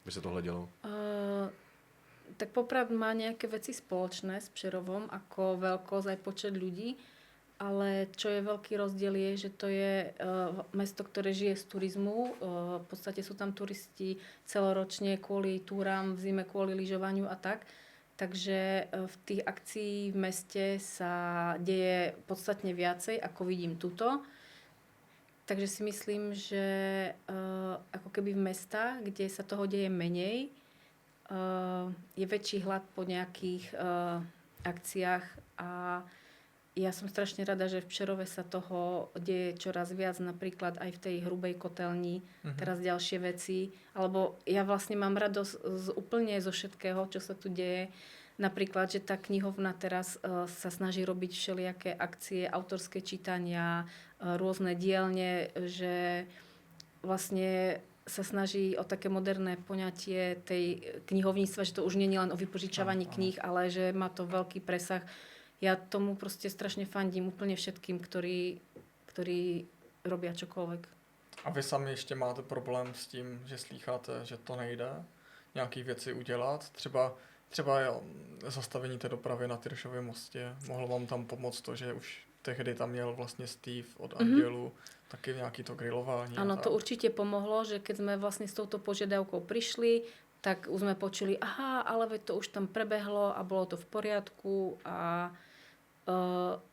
by se tohle dělo. Tak Poprad má nejaké veci spoločné s Přerovom, ako veľkosť aj počet ľudí, ale čo je veľký rozdiel je, že to je mesto, ktoré žije z turizmu. V podstate sú tam turisti celoročne kvôli túram, v zime kvôli lyžovaniu a tak. Takže v tých akcií v meste sa deje podstatne viacej, ako vidím tuto. Takže si myslím, že ako keby v mestách, kde sa toho deje menej, je väčší hlad po nejakých akciách a ja som strašne rada, že v Přerove sa toho deje čoraz viac, napríklad aj v tej hrubej kotelni, teraz ďalšie veci. Alebo ja vlastne mám radosť úplne zo všetkého, čo sa tu deje. Napríklad, že tá knihovna teraz sa snaží robiť všelijaké akcie, autorské čítania, rôzne dielne, že vlastne sa snaží o také moderné poňatie tej knihovníctva, že to už nie je len o vypožičavaní kníh, ale že má to veľký presah. Ja tomu proste strašne fandím úplne všetkým, ktorí robia čokoľvek. A vy sami ještě máte problém s tím, že slýcháte, že to nejde nějaký věci udělat? Třeba zastavení té dopravy na Tyršově mostě. Mohlo vám tam pomoct to, že už tehdy tam měl vlastně Steve od Andělu, taky nějaký to grilování? Áno, to určite pomohlo, že keď sme vlastne s touto požiadavkou prišli, tak už sme počuli, aha, ale veď to už tam prebehlo a bolo to v poriadku a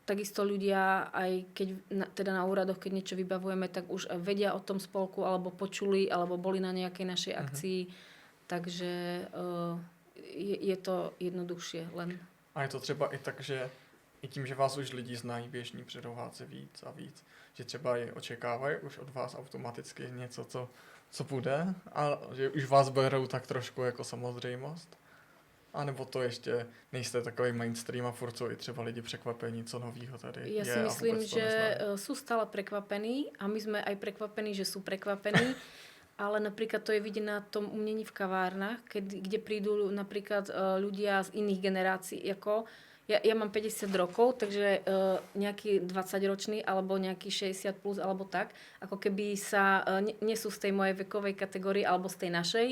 takisto ľudia, aj keď teda na úradoch, keď niečo vybavujeme, tak už vedia o tom spolku, alebo počuli, alebo boli na nejakej našej akcii. Takže je to jednoduchšie len. A je to třeba i tak, že i tím, že vás už lidi znají, běžní přerováci víc a víc, že třeba i očekávají už od vás automaticky něco, co bude, a že už vás berou tak trošku jako samozřejmost? A nebo to ještě nejste takový mainstream a furt jsou i třeba lidi překvapení, co novýho tady ja je. si myslím, že sú stále prekvapení a my sme aj prekvapení, že sú prekvapení. Ale napríklad to je vidieť na tom umení v kavárnach, kde prídu napríklad ľudia z iných generácií. Ja mám 50 rokov, takže nejaký 20-ročný alebo nejaký 60 plus alebo tak, ako keby sa nie sú z tej mojej vekovej kategórie alebo z tej našej.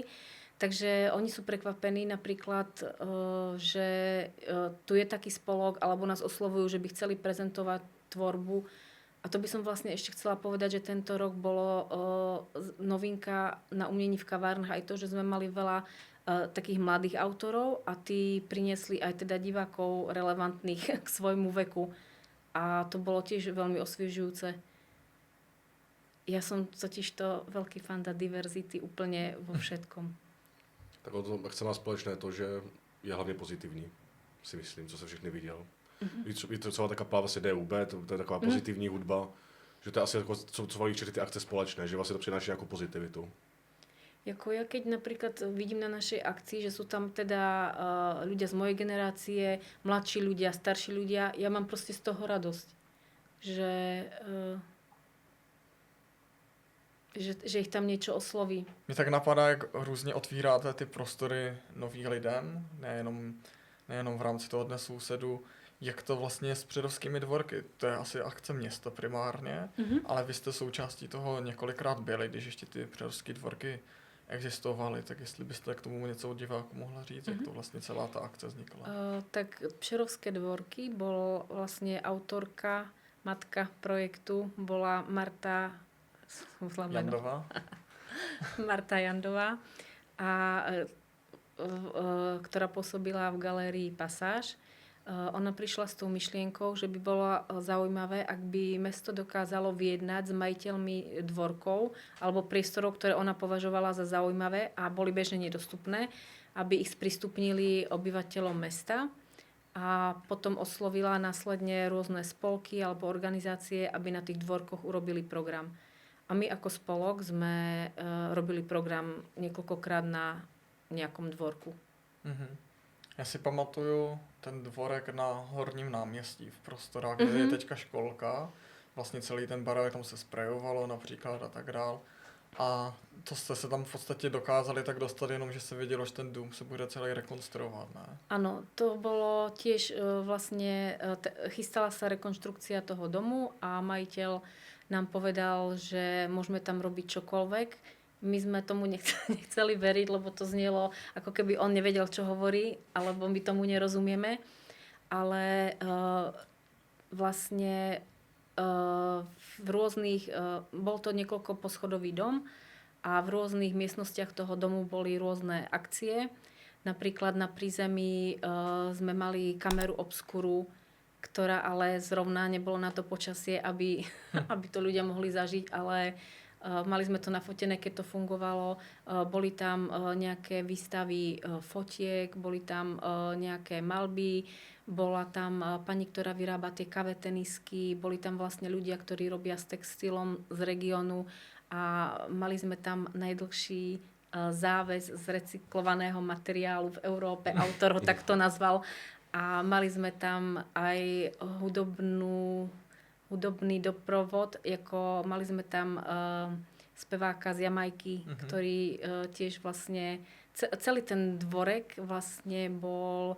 Takže oni sú prekvapení napríklad, že tu je taký spolok alebo nás oslovujú, že by chceli prezentovať tvorbu. A to by som vlastne ešte chcela povedať, že tento rok bolo novinka na umení v kavárnach aj to, že sme mali veľa takých mladých autorov a tí priniesli aj teda divákov relevantných k svojmu veku. A to bolo tiež veľmi osviežujúce. Ja som totižto veľký fanda diverzity úplne vo všetkom. Tak chce má společné to, že je hlavně pozitivní, si myslím, co se všechny viděl. Je to celá taká vlastně DUB, to je taková pozitivní hudba, že to je asi jako, co valí všechny ty akce společné, že vlastně to přináší nějakou pozitivitu. Jako ja keď napríklad vidím na našej akcii, že sú tam teda ľudia z mojej generácie, mladší ľudia, starší ľudia, ja mám proste z toho radosť. Že ich tam niečo osloví. Mě tak napadá, jak různě otvíráte ty prostory novým lidem, nejenom v rámci toho Dne sousedů, jak to vlastně s přerovskými dvorky. To je asi akce města primárně, ale vy jste součástí toho několikrát byli, když ještě ty přerovské dvorky existovaly, tak jestli byste k tomu něco od diváků mohla říct, jak to vlastně celá ta akce vznikla. Tak Přerovské dvorky bol vlastne autorka, matka projektu bola Marta Jandová. Marta Jandová, ktorá pôsobila v galérii Pasáž. Ona prišla s tou myšlienkou, že by bolo zaujímavé, ak by mesto dokázalo vyjednať s majiteľmi dvorkov alebo priestorov, ktoré ona považovala za zaujímavé a boli bežne nedostupné, aby ich sprístupnili obyvateľom mesta. A potom oslovila následne rôzne spolky alebo organizácie, aby na tých dvorkoch urobili program. A my ako spolok sme robili program niekoľkokrát na nejakom dvorku. Já si pamatuju ten dvorek na Horním náměstí v prostorách, kde je teďka školka. Vlastně celý ten barák tam se sprejovalo například a tak dál. A to jste se tam v podstatě dokázali tak dostat jenom, že se vědělo, že ten dům se bude celý rekonstruovat, ne? Áno, to bolo tiež vlastne, chystala sa rekonštrukcia toho domu a majiteľ nám povedal, že môžeme tam robiť čokoľvek. My sme tomu nechceli veriť, lebo to znelo, ako keby on nevedel, čo hovorí, alebo my tomu nerozumieme. Ale vlastne v rôznych, bol to niekoľko poschodový dom a v rôznych miestnostiach toho domu boli rôzne akcie. Napríklad na prízemí sme mali kameru obskuru, ktorá ale zrovna nebolo na to počasie, aby to ľudia mohli zažiť, ale Mali sme to nafotené, keď to fungovalo. Boli tam nejaké výstavy fotiek, boli tam nejaké malby, bola tam pani, ktorá vyrába tie kave tenisky, boli tam vlastne ľudia, ktorí robia s textilom z regiónu a mali sme tam najdlhší záväz z recyklovaného materiálu v Európe. Autor ho takto nazval. A mali sme tam aj hudobný doprovod, ako mali sme tam speváka z Jamajky, ktorý tiež vlastne, celý ten dvorek vlastne bol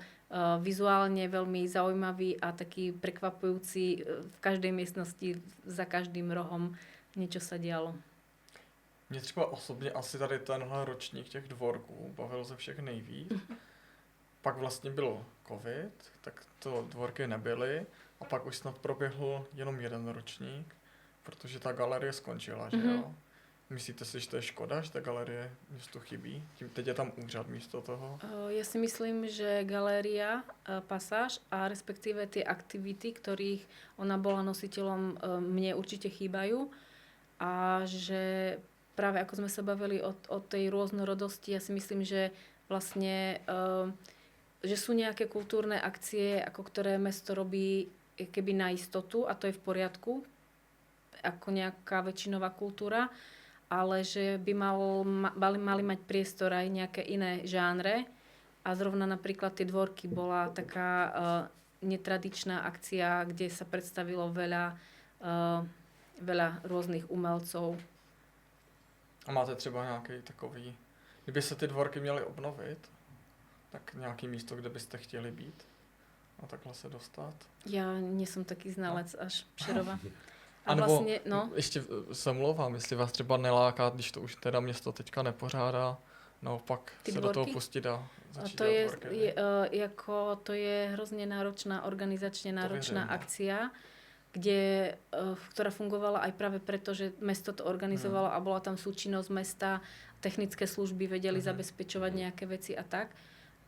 vizuálne veľmi zaujímavý a taký prekvapujúci. V každej miestnosti, za každým rohom niečo sa dialo. Mě třeba osobně asi tady tenhle ročník těch dvorků bavil ze všech nejvíc. Pak vlastně byl covid, tak to dvorky nebyly a pak už snad proběhl jenom jeden ročník, protože ta galerie skončila, že jo? Myslíte si, že to je škoda, že ta galerie městu chybí? Teď je tam úřad místo toho? Ja si myslím, že galéria, pasáž a respektíve tie aktivity, ktorých ona bola nositeľom, mne určite chýbajú a že práve ako sme sa bavili o tej rôznorodosti, ja si myslím, že vlastne že sú nejaké kultúrne akcie, ako ktoré mesto robí keby na istotu a to je v poriadku, ako nejaká väčšinová kultúra, ale že by mali mať priestor aj nejaké iné žánre a zrovna napríklad tie dvorky bola taká netradičná akcia, kde sa predstavilo veľa rôznych umelcov. A máte třeba nějaký takový, kdyby se ty dvorky měly obnovit, tak nějaký místo, kde byste chtěli být a takhle se dostat? Ja nie som taký znalec až Přerova. A vlastně, no. Ještě se mluvám, jestli vás třeba neláká, když to už teda město teďka nepořádá, naopak ty se dvorky? do toho pustit a začít to dělat dvorky. To je hrozne náročná, organizačne náročná akcia, ktorá fungovala aj práve preto, že mesto to organizovalo a bola tam súčinnosť mesta, technické služby vedeli zabezpečovať nejaké veci a tak.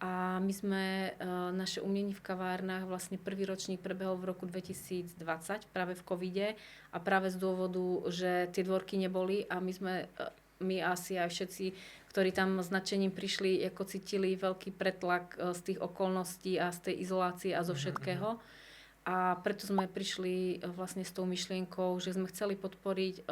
A my sme naše umenie v kavárnach, vlastne prvý ročník prebehol v roku 2020, práve v covide a práve z dôvodu, že tie dvorky neboli a my asi aj všetci, ktorí tam s nadšením prišli, ako cítili veľký pretlak z tých okolností a z tej izolácie a zo všetkého. A preto sme prišli vlastne s tou myšlienkou, že sme chceli podporiť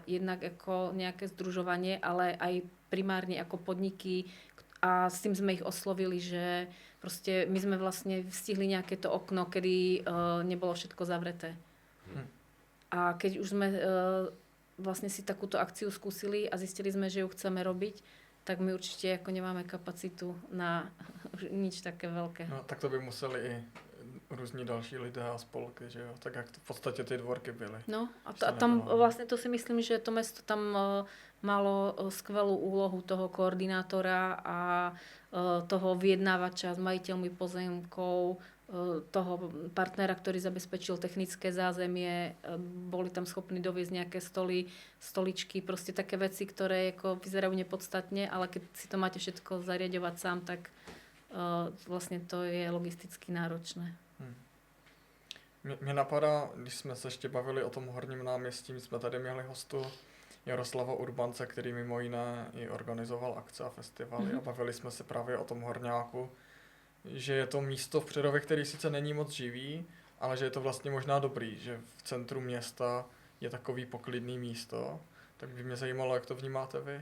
jednak ako nejaké združovanie, ale aj primárne ako podniky a s tým sme ich oslovili, že proste my sme vlastne stihli nejaké to okno, kedy nebolo všetko zavreté. A keď už sme vlastne si takúto akciu skúsili a zistili sme, že ju chceme robiť, tak my určite ako nemáme kapacitu na nič také veľké. No tak to by museli i různí další lidé a spolky, že jo? Tak jak to v podstatě ty dvorky byly. No a tam vlastne to si myslím, že to mesto tam malo skvelú úlohu toho koordinátora a toho vyjednávača s majiteľmi pozemkov, toho partnera, ktorý zabezpečil technické zázemie, boli tam schopní doviezť nejaké stoličky, proste také veci, ktoré ako vyzerajú nepodstatne, ale keď si to máte všetko zariadovať sám, tak vlastně to je logisticky náročné. Mě napadá, když jsme se ještě bavili o tom Horním náměstí, my jsme tady měli hostu Jaroslava Urbance, který mimo jiné i organizoval akce a festivaly a bavili jsme se právě o tom Horňáku, že je to místo v Přerově, který sice není moc živý, ale že je to vlastně možná dobrý, že v centru města je takový poklidný místo. Tak by mě zajímalo, jak to vnímáte vy.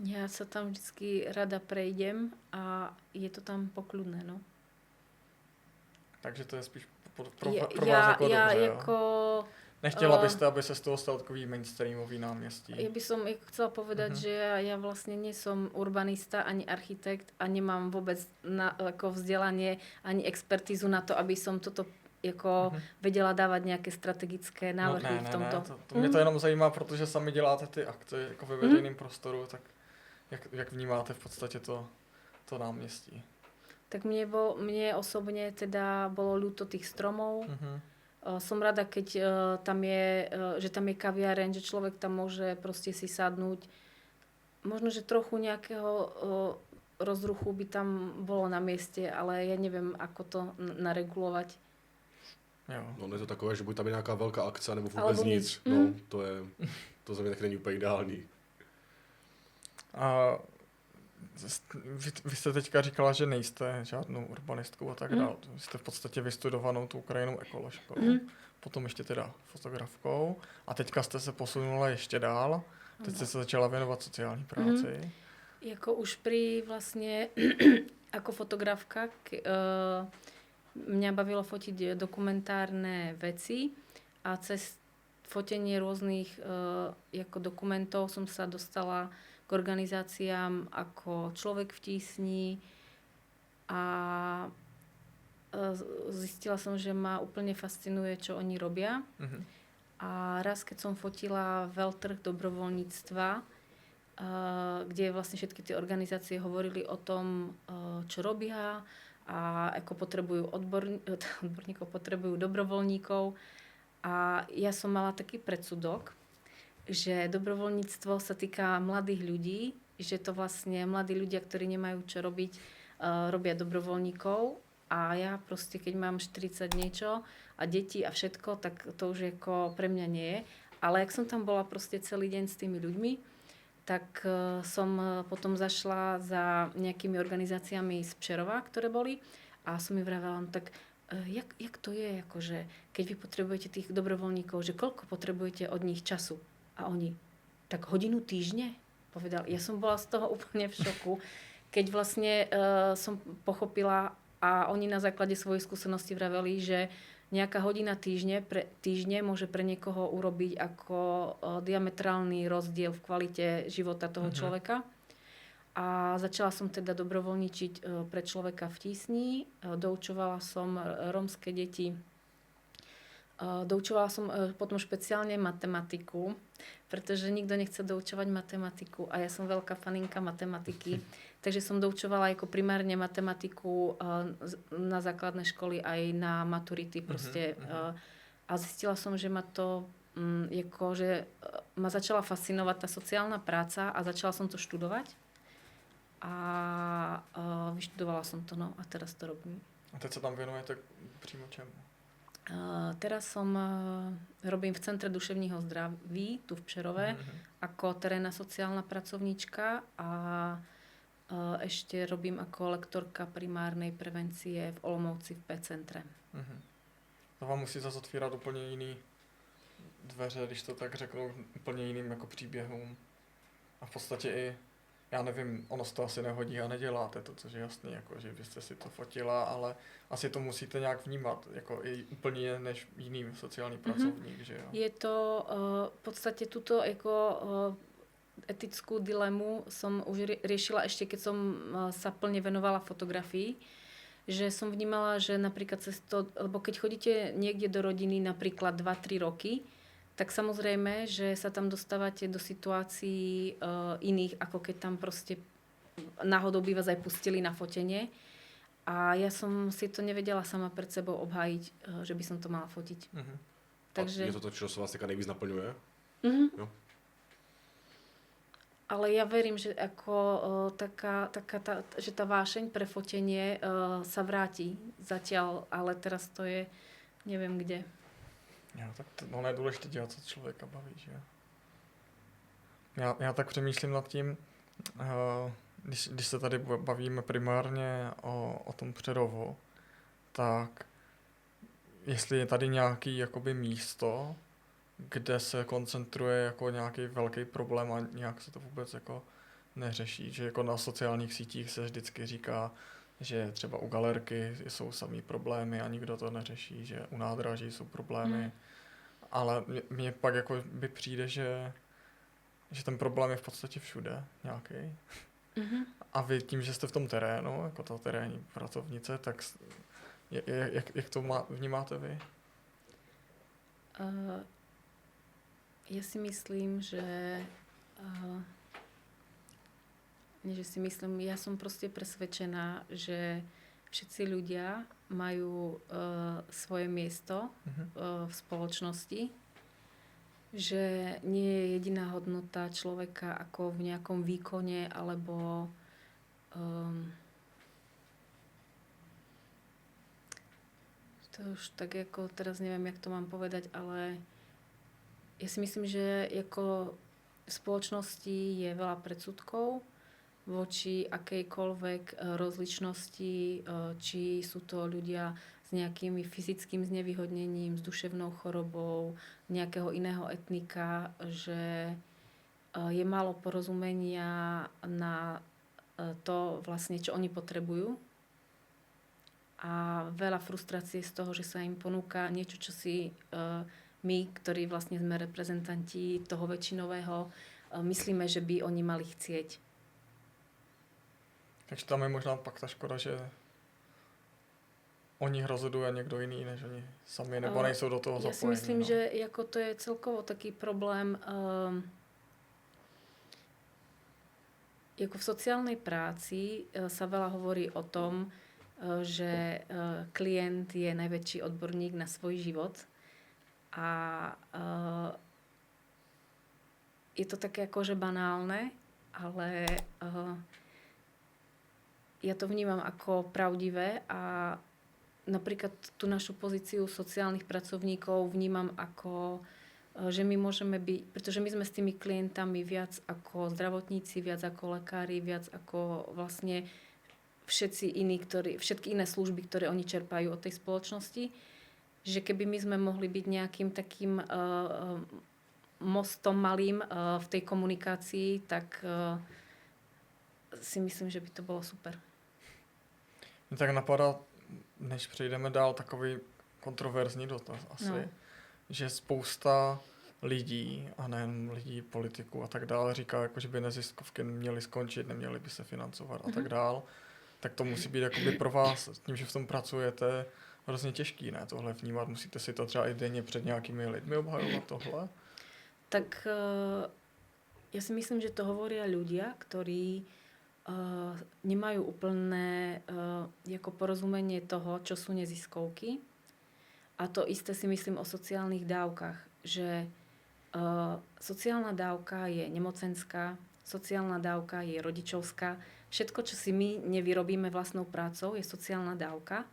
Ja sa tam vždycky rada prejdem a je to tam pokľudné, no. Takže to je spíš pro vás jako dobře, jako, Nechtěla byste, aby se z toho stal takový mainstreamový náměstí? Ja by som chcela povedať, že ja vlastne nie som urbanista ani architekt a nemám vôbec ako vzdelanie ani expertízu na to, aby som toto jako vedela dávat nějaké strategické návrhy v tomto. To mě to jenom zajímá, protože sami děláte ty akce jako ve veřejném prostoru, tak jak vnímáte v podstatě to náměstí? Tak mne osobne teda bolo ľúto tých stromov. Som rada, keď že tam je kaviareň, že človek tam môže proste si sadnúť. Možno, že trochu nejakého rozruchu by tam bolo na mieste, ale ja neviem, ako to naregulovať. Jo. No, je to takové, že buď tam je nějaká velká akce, nebo vůbec alebo nic. No, to to za mě taky není úplně ideální. A vy jste teďka říkala, že nejste žádnou urbanistkou a tak dále. Vy jste v podstatě vystudovanou tu Ukrajinou ekoložkou, potom ještě teda fotografkou a teďka jste se posunula ještě dál. Teď jste se začala věnovat sociální práci. Jako už pri vlastne ako fotografka mňa bavilo fotiť dokumentárne veci a cez fotenie rôznych ako dokumentov som sa dostala k organizáciám ako Človek v tísni a zistila som, že ma úplne fascinuje, čo oni robia. A raz, keď som fotila veľtrh dobrovoľníctva, kde vlastne všetky tie organizácie hovorili o tom, čo robia a ako potrebujú odborníkov, potrebujú dobrovoľníkov. A ja som mala taký predsudok, že dobrovoľníctvo sa týka mladých ľudí, že to vlastne mladí ľudia, ktorí nemajú čo robiť, robia dobrovoľníkov. A ja proste, keď mám 40 niečo a deti a všetko, tak to už ako pre mňa nie je. Ale ak som tam bola proste celý deň s tými ľuďmi, tak som potom zašla za nejakými organizáciami z Přerova, ktoré boli a som mi vravela, no tak jak to je, akože, keď vy potrebujete tých dobrovoľníkov, že koľko potrebujete od nich času? A oni, tak hodinu týždne? Povedali. Ja som bola z toho úplne v šoku, keď vlastne som pochopila a oni na základe svojej skúsenosti vraveli, že nejaká hodina týždne môže pre niekoho urobiť ako diametrálny rozdiel v kvalite života toho človeka. A začala som teda dobrovoľničiť pre Človeka v tísni. Doučovala som rómske deti. Doučovala som potom špeciálne matematiku, pretože nikto nechce doučovať matematiku a ja som veľká faninka matematiky. Takže som doučovala ako primárne matematiku na základné školy aj na maturity proste. A zistila som, že ma to že ma začala fascinovať tá sociálna práca a začala som to študovať. A vyštudovala som to, no a teraz to robím. A teď sa tam venujete přímo čemu? Teraz robím v Centre duševního zdraví tu v Přerove ako terénna sociálna pracovníčka a ešte robím ako lektorka primárnej prevencie v Olomouci v P-centre. To vám musí zase otvírat úplně jiný dveře, když to tak řeknu, úplně jiným jako příběhům. A v podstatě i, já nevím, ono se to asi nehodí a neděláte to, což je jasný, jako, že byste si to fotila, ale asi to musíte nějak vnímat, jako i úplně než jiný sociální pracovník, že jo? Je to v podstate tuto jako etickú dilemu som už riešila ešte, keď som sa plne venovala fotografii, že som vnímala, že napríklad cez to, lebo keď chodíte niekde do rodiny napríklad 2-3 roky, tak samozrejme, že sa tam dostávate do situácií iných, ako keď tam proste náhodou by vás aj pustili na fotenie. A ja som si to nevedela sama pred sebou obhájiť, že by som to mala fotiť. Takže... A je to to, čo sa vás taká nejvíc naplňuje? Jo? Ale ja verím, že ako že tá vášeň pre fotenie sa vráti zatiaľ, ale teraz to je neviem kde. Jo, tak ono je důležité dělat, co člověka baví, že já tak přemýšlím nad tím, když se tady bavíme primárně o tom Přerovu, tak jestli je tady nějaký jakoby místo, kde se koncentruje jako nějaký velký problém a nějak se to vůbec jako neřeší, že jako na sociálních sítích se vždycky říká, že třeba u galerky jsou samý problémy a nikdo to neřeší, že u nádraží jsou problémy, ale mně pak jako by přijde, že ten problém je v podstatě všude nějaký. A vy tím, že jste v tom terénu, jako ta terénní pracovnice, tak jak to vnímáte vy? Ja si myslím, že ja som proste presvedčená, že všetci ľudia majú svoje miesto v spoločnosti, že nie je jediná hodnota človeka ako v nejakom výkone alebo to už tak ako teraz neviem, jak to mám povedať, ale Ja si myslím, že ako v spoločnosti je veľa predsudkov voči akejkoľvek rozličnosti, či sú to ľudia s nejakým fyzickým znevýhodnením, s duševnou chorobou, nejakého iného etnika, že je málo porozumenia na to vlastne, čo oni potrebujú. A veľa frustrácie z toho, že sa im ponúka niečo, čo si my, ktorí vlastne sme reprezentanti toho väčšinového, myslíme, že by oni mali chcieť. Takže tam je možná pak ta škoda, že o nich rozhoduje někdo jiný, než oni sami, nebo nejsou do toho zapojení. Ja si myslím, že ako to je celkovo taký problém. Ako v sociálnej práci sa veľa hovorí o tom, že klient je najväčší odborník na svoj život. A je to také akože banálne, ale ja to vnímam ako pravdivé a napríklad tú našu pozíciu sociálnych pracovníkov vnímam ako, že my môžeme byť, pretože my sme s tými klientami viac ako zdravotníci, viac ako lekári, viac ako vlastne všetky iné služby, ktoré oni čerpajú od tej spoločnosti, že keby my sme mohli byť nejakým takým mostom malým v tej komunikácii, tak si myslím, že by to bolo super. Mě tak napadá, než přejdeme dál, takový kontroverzní dotaz asi, že spousta lidí, a nejen lidí, politiků a tak dále, říká, jako, že by neziskovky měly skončit, neměly by se financovat a tak dále. Tak to musí být jakoby pro vás, tím, že v tom pracujete, hrozně těžký, ne, tohle vnímat. Musíte si to třeba i denně před nějakými lidmi obhajovat tohle? Tak ja si myslím, že to hovoria ľudia, ktorí nemajú úplné ako porozumenie toho, čo sú neziskovky. A to isté si myslím o sociálnych dávkach, že sociálna dávka je nemocenská, sociálna dávka je rodičovská. Všetko, čo si my nevyrobíme vlastnou prácou, je sociálna dávka.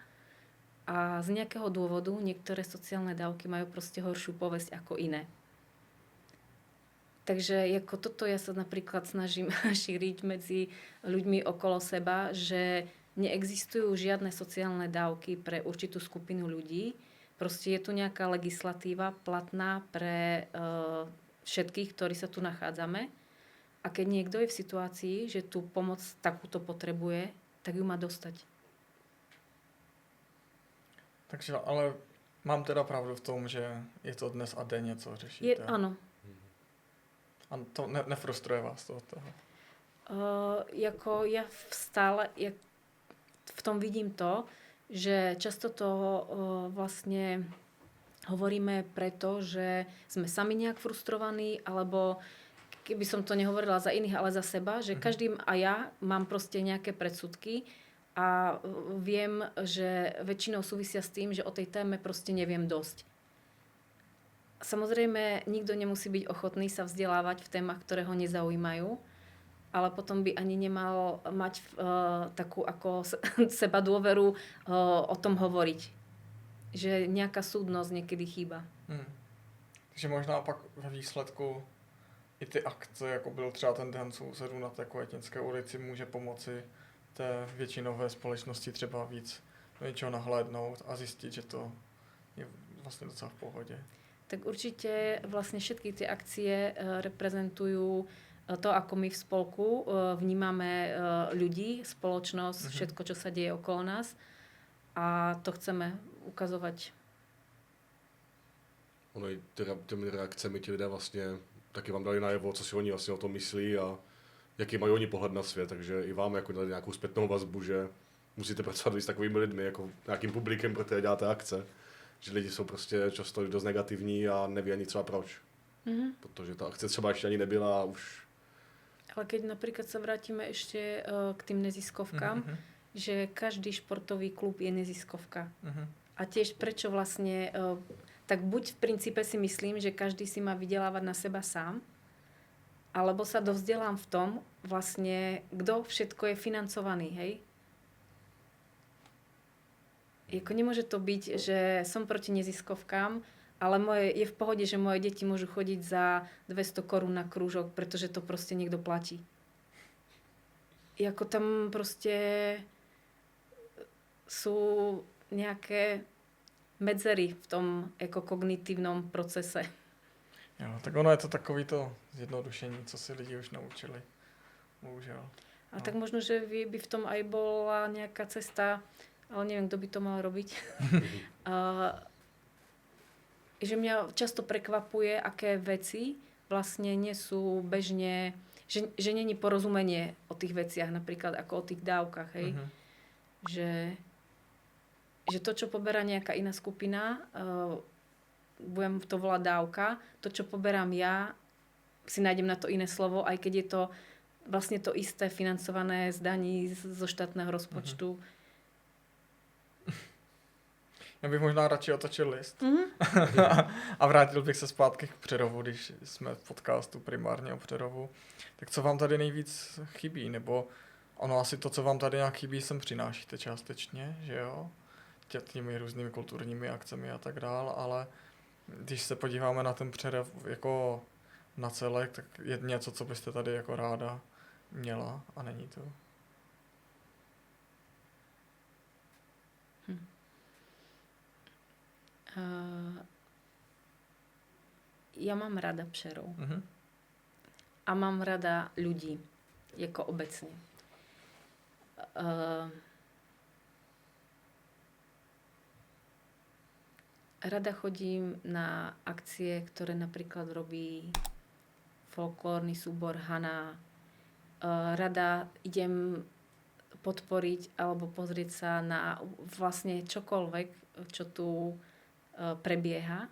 A z nejakého dôvodu niektoré sociálne dávky majú proste horšiu povesť ako iné. Takže ako toto ja sa napríklad snažím šíriť medzi ľuďmi okolo seba, že neexistujú žiadne sociálne dávky pre určitú skupinu ľudí. Proste je tu nejaká legislatíva platná pre všetkých, ktorí sa tu nachádzame. A keď niekto je v situácii, že tú pomoc takúto potrebuje, tak ju má dostať. Takže ale mám teda pravdu v tom, že je to dnes a denně, co řešíte. Áno. A to nefrustruje vás toho? Jako ja stále v tom vidím to, že často to vlastne hovoríme preto, že sme sami nejak frustrovaní, alebo keby som to nehovorila za iných, ale za seba, že každý a ja mám proste nejaké predsudky a viem, že väčšinou súvisia s tým, že o tej téme proste neviem dosť. Samozrejme, nikto nemusí byť ochotný sa vzdelávať v témach, ktoré ho nezaujímajú, ale potom by ani nemal mať takú ako seba dôveru o tom hovoriť. Že nejaká súdnosť niekedy chýba. Takže možná pak ve výsledku i ty akce, jako byl třeba ten den sousedů na té Květinské ulici, může pomoci té většinové společnosti třeba víc do něčeho nahlédnout a zjistit, že to je vlastně docela v pohodě. Tak určite vlastne všetky tie akcie reprezentujú to, ako my v spolku vnímame ľudí, spoločnosť, všetko, čo sa deje okolo nás. A to chceme ukazovať. Ono i těmi reakcemi ti lidé vlastně taky vám dali najevo, co si oni vlastně o tom myslí a jaký mají oni pohled na svět. Takže i vám jako dali nějakou zpětnou vazbu, že musíte pracovat víc s takovými lidmi, jako nějakým publikem, protože děláte akce. Že lidi jsou prostě často dost negativní a neví ani třeba proč. Protože ta akce třeba ještě ani nebyla a už... Ale keď napríklad sa vrátime ešte k tým neziskovkám, že každý športový klub je neziskovka. A tiež prečo vlastne... Tak buď v princípe si myslím, že každý si má vydelávať na seba sám, alebo sa dovzdelám v tom vlastne, kto všetko je financovaný, hej? Jako nemôže to byť, že som proti neziskovkám, Ale je v pohode, že moje deti môžu chodiť za 200 korún na krúžok, pretože to proste niekto platí. Jako tam proste sú nejaké medzery v tom jako kognitívnom procese. Jo, tak ono je to takový to zjednodušení, co si lidi už naučili. Bohužel. A tak možno, že by v tom aj bola nejaká cesta, ale neviem, kto by to mal robiť. Že mňa často prekvapuje, aké veci vlastne nie sú bežne, že není porozumenie o tých veciach, napríklad ako o tých dávkach, hej. Že to, čo poberá nejaká iná skupina, budem to volať dávka, to, čo poberám ja, si nájdem na to iné slovo, aj keď je to vlastne to isté financované z daní zo štátneho rozpočtu. Já bych možná radši otočil list a vrátil bych se zpátky k Přerovu, když jsme v podcastu primárně o Přerovu. Tak co vám tady nejvíc chybí? Nebo ono asi to, co vám tady nějak chybí, sem přinášíte částečně, že jo? Těmi různými kulturními akcemi a tak dál, ale když se podíváme na ten Přerov jako na celek, tak je něco, co byste tady jako ráda měla a není to. Ja mám rada Přerov. A mám rada ľudí, jako obecne. Rada chodím na akcie, ktoré napríklad robí folklórny súbor Hana. Rada idem podporiť alebo pozrieť sa na vlastne čokoľvek, čo tu prebieha.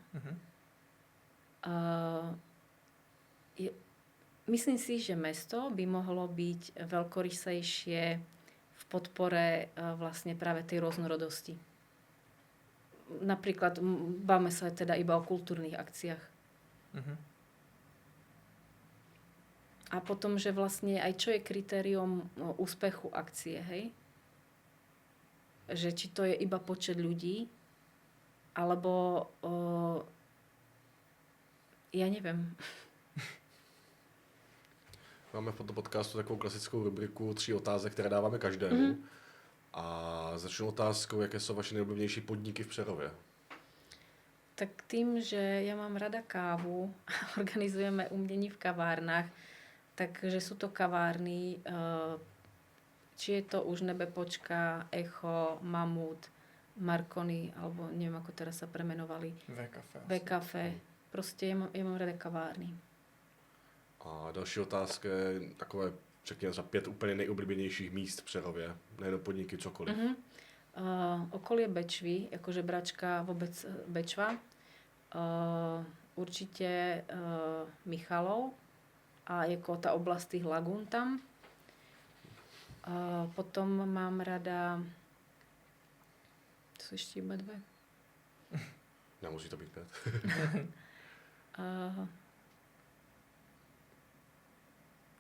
Myslím si, že mesto by mohlo byť veľkorysejšie v podpore vlastne práve tej rôznorodosti. Napríklad bavme sa teda iba o kultúrnych akciách. A potom, že vlastne aj čo je kritérium úspechu akcie, hej? Že či to je iba počet ľudí, alebo ja neviem. Máme v tomto podcastu takovou klasickou rubriku 3 otázek, které dáváme každému. A začnu otázkou, jaké jsou vaše nejoblíbenější podniky v Přerově? Tak tým, že ja mám rada kávu a organizujeme umení v kavárnach, takže sú to kavárny, či je to už Nebepočka, Echo, Mamut, Marconi, alebo neviem, ako teraz sa premenovali. V-Cafe. Prostě ja mám rada kavárny. A další otázka je takové, řekněme, za 5 úplně nejoblíbenějších míst v Přerově. Nejenom podniky, cokoliv. Okolie Bečvy, akože Bračka, vôbec Bečva. Určite Michalov a jako ta oblast tých lagún tam. Potom mám rada... To sú ešte iba 2. Nemusí to být 5.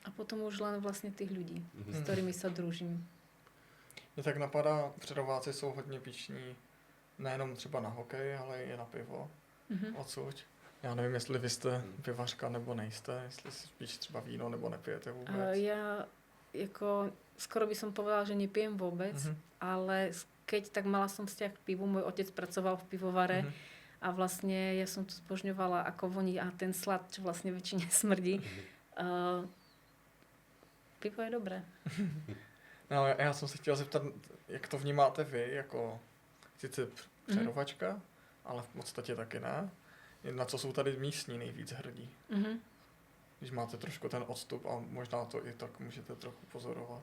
A potom už len vlastne tých ľudí, s ktorými sa družím. Mně tak napadá, Přerováci jsou hodně pišní, nejenom třeba na hokej, ale i na pivo. Odsud. Já nevím, jestli vy jste pivařka nebo nejste, jestli si spíš třeba víno nebo nepijete vůbec. Ja jako, skoro by som povedala, že nepijem vôbec, ale keď tak mala som vzťah k pivu, môj otec pracoval v pivovare a vlastne ja som to zbožňovala, ako voní a ten slad, čo vlastne väčšine smrdí. Pivo je dobré. No, já jsem se chtěl zeptat, jak to vnímáte vy, jako sice Přerovačka, ale v podstatě taky ne. Na co jsou tady místní nejvíc hrdí? Když máte trošku ten odstup a možná to i tak můžete trochu pozorovat.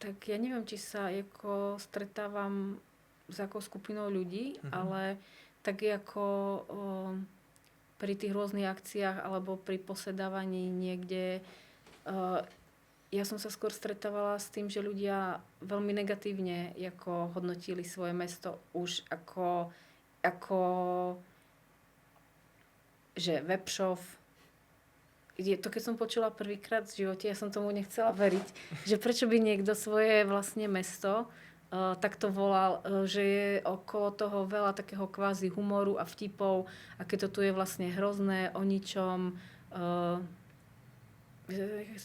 Tak ja neviem, či sa jako stretávam s akou skupinou ľudí, ale tak ako pri tých rôznych akciách alebo pri posedávaní niekde ja som sa skôr stretávala s tým, že ľudia veľmi negatívne jako hodnotili svoje mesto už ako že Vepšov. To keď som počula prvýkrát v živote, ja som tomu nechcela veriť, že prečo by niekto svoje vlastne mesto tak to volal, že je okolo toho veľa takého kvázi humoru a vtipov a keď to tu je vlastne hrozné, o ničom,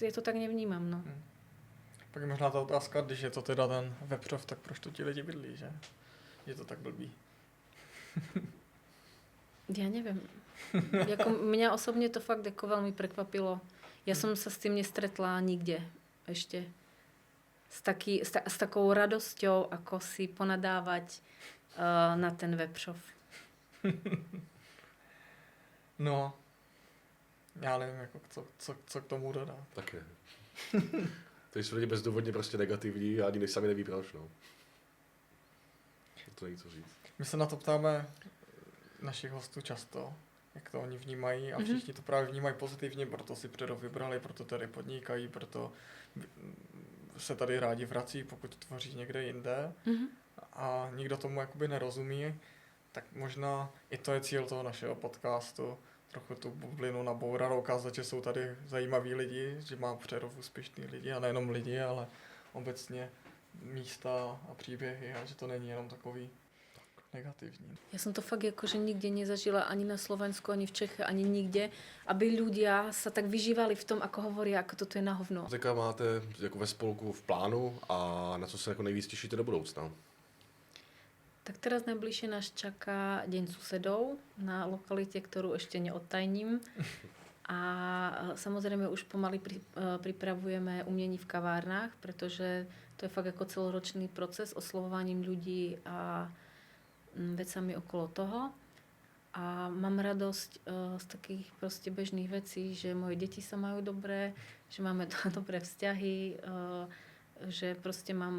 je to tak nevnímam, no. Pak je možná ta otázka, když je to teda ten vepřov, tak proč to ti lidi bydlí, že? Je to tak blbý. Ja neviem. Mňa osobne to fakt ako veľmi prekvapilo. Ja som sa s tým nestretla nikde ešte. S takou radosťou, ako si ponadávať na ten vepřov. No, já nevím, jako co k tomu dodat. Také. To jsou lidi bezdůvodně prostě negativní a ani sami neví proč, no. To není co říct. My se na to ptáme našich hostů často, jak to oni vnímají a všichni to právě vnímají pozitivně, proto si Přerov vybrali, proto tady podnikají, proto se tady rádi vrací, pokud tvoří někde jinde a nikdo tomu jakoby nerozumí, tak možná i to je cíl toho našeho podcastu, trochu tu bublinu nabourat, ukázat, že jsou tady zajímaví lidi, že má Přerov úspěšný lidi a nejenom lidi, ale obecně místa a příběhy a že to není jenom takový negativní. Ja som to fakt akože nikde nezažila ani na Slovensku, ani v Čechách, ani nikde, aby ľudia sa tak vyžívali v tom, ako hovoria, ako toto je na hovno. Jaká máte jako ve spolku v plánu a na co se jako nejvíc těšíte do budoucna? Tak teraz najbližšie nás čaká Deň susedov na lokalite, ktorú ešte neodtajním. A samozrejme už pomaly pripravujeme umení v kavárnách, pretože to je fakt ako celoročný proces oslovovaním ľudí a vecami okolo toho. A mám radosť z takých proste bežných vecí, že moje deti sa majú dobré, že máme dobré vzťahy, že proste mám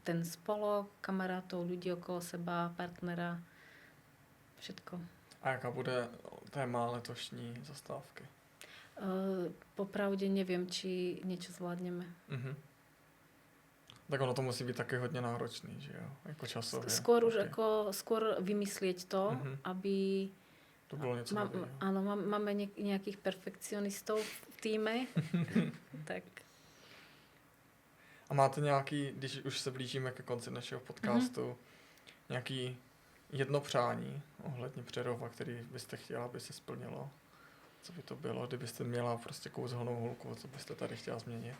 ten spolok, kamarátov, ľudí okolo seba, partnera, všetko. A jaká bude téma letošní zastávky? Popravde neviem, či niečo zvládneme. Tak ono to musí být taky hodně náročný, že jo? Jako časově. Skôr vymyslieť to, aby... To bylo něco nového. Áno, máme nejakých perfekcionistov v týme. Tak. A máte nějaký, když už se blížíme ke konci našeho podcastu, nějaký jedno přání ohledně Přerova, který byste chtěla, aby se splnilo? Co by to bylo, kdybyste měla prostě kouzelnou hulku, co byste tady chtěla změnit?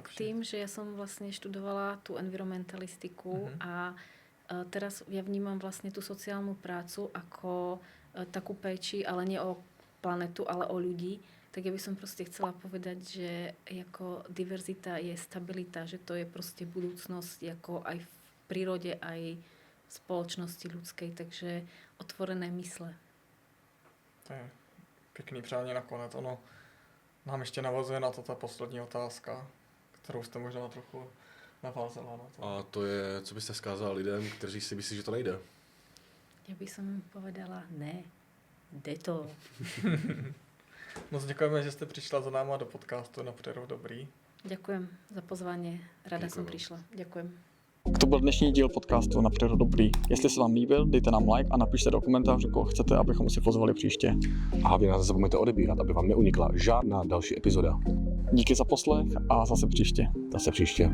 K tým, že ja som vlastne študovala tú environmentalistiku a teraz ja vnímam vlastne tú sociálnu prácu ako takú péči, ale nie o planetu, ale o ľudí, tak ja by som proste chcela povedať, že ako diverzita je stabilita, že to je proste budúcnosť ako aj v prírode, aj v spoločnosti ľudskej, takže otvorené mysle. To je pěkný přání nakonec. Ono nám ještě navazuje na to ta poslední otázka, kterou jste možná trochu navázala na to. A to je, co byste vzkázal lidem, kteří si myslí, že to nejde? Ja by som povedala, ne, jde to. Moc děkujeme, že jste přišla za náma do podcastu na Přerov dobrý. Ďakujem za pozvanie, rada som prišla. Ďakujem. To byl dnešní díl podcastu na Přerov dobrý. Jestli se vám líbil, dejte nám like a napište do komentářů, koho chcete, abychom si pozvali příště. A hlavně nás nezapomeňte odebírat, aby vám neunikla žádná další epizoda. Díky za poslech a zase příště. Zase příště.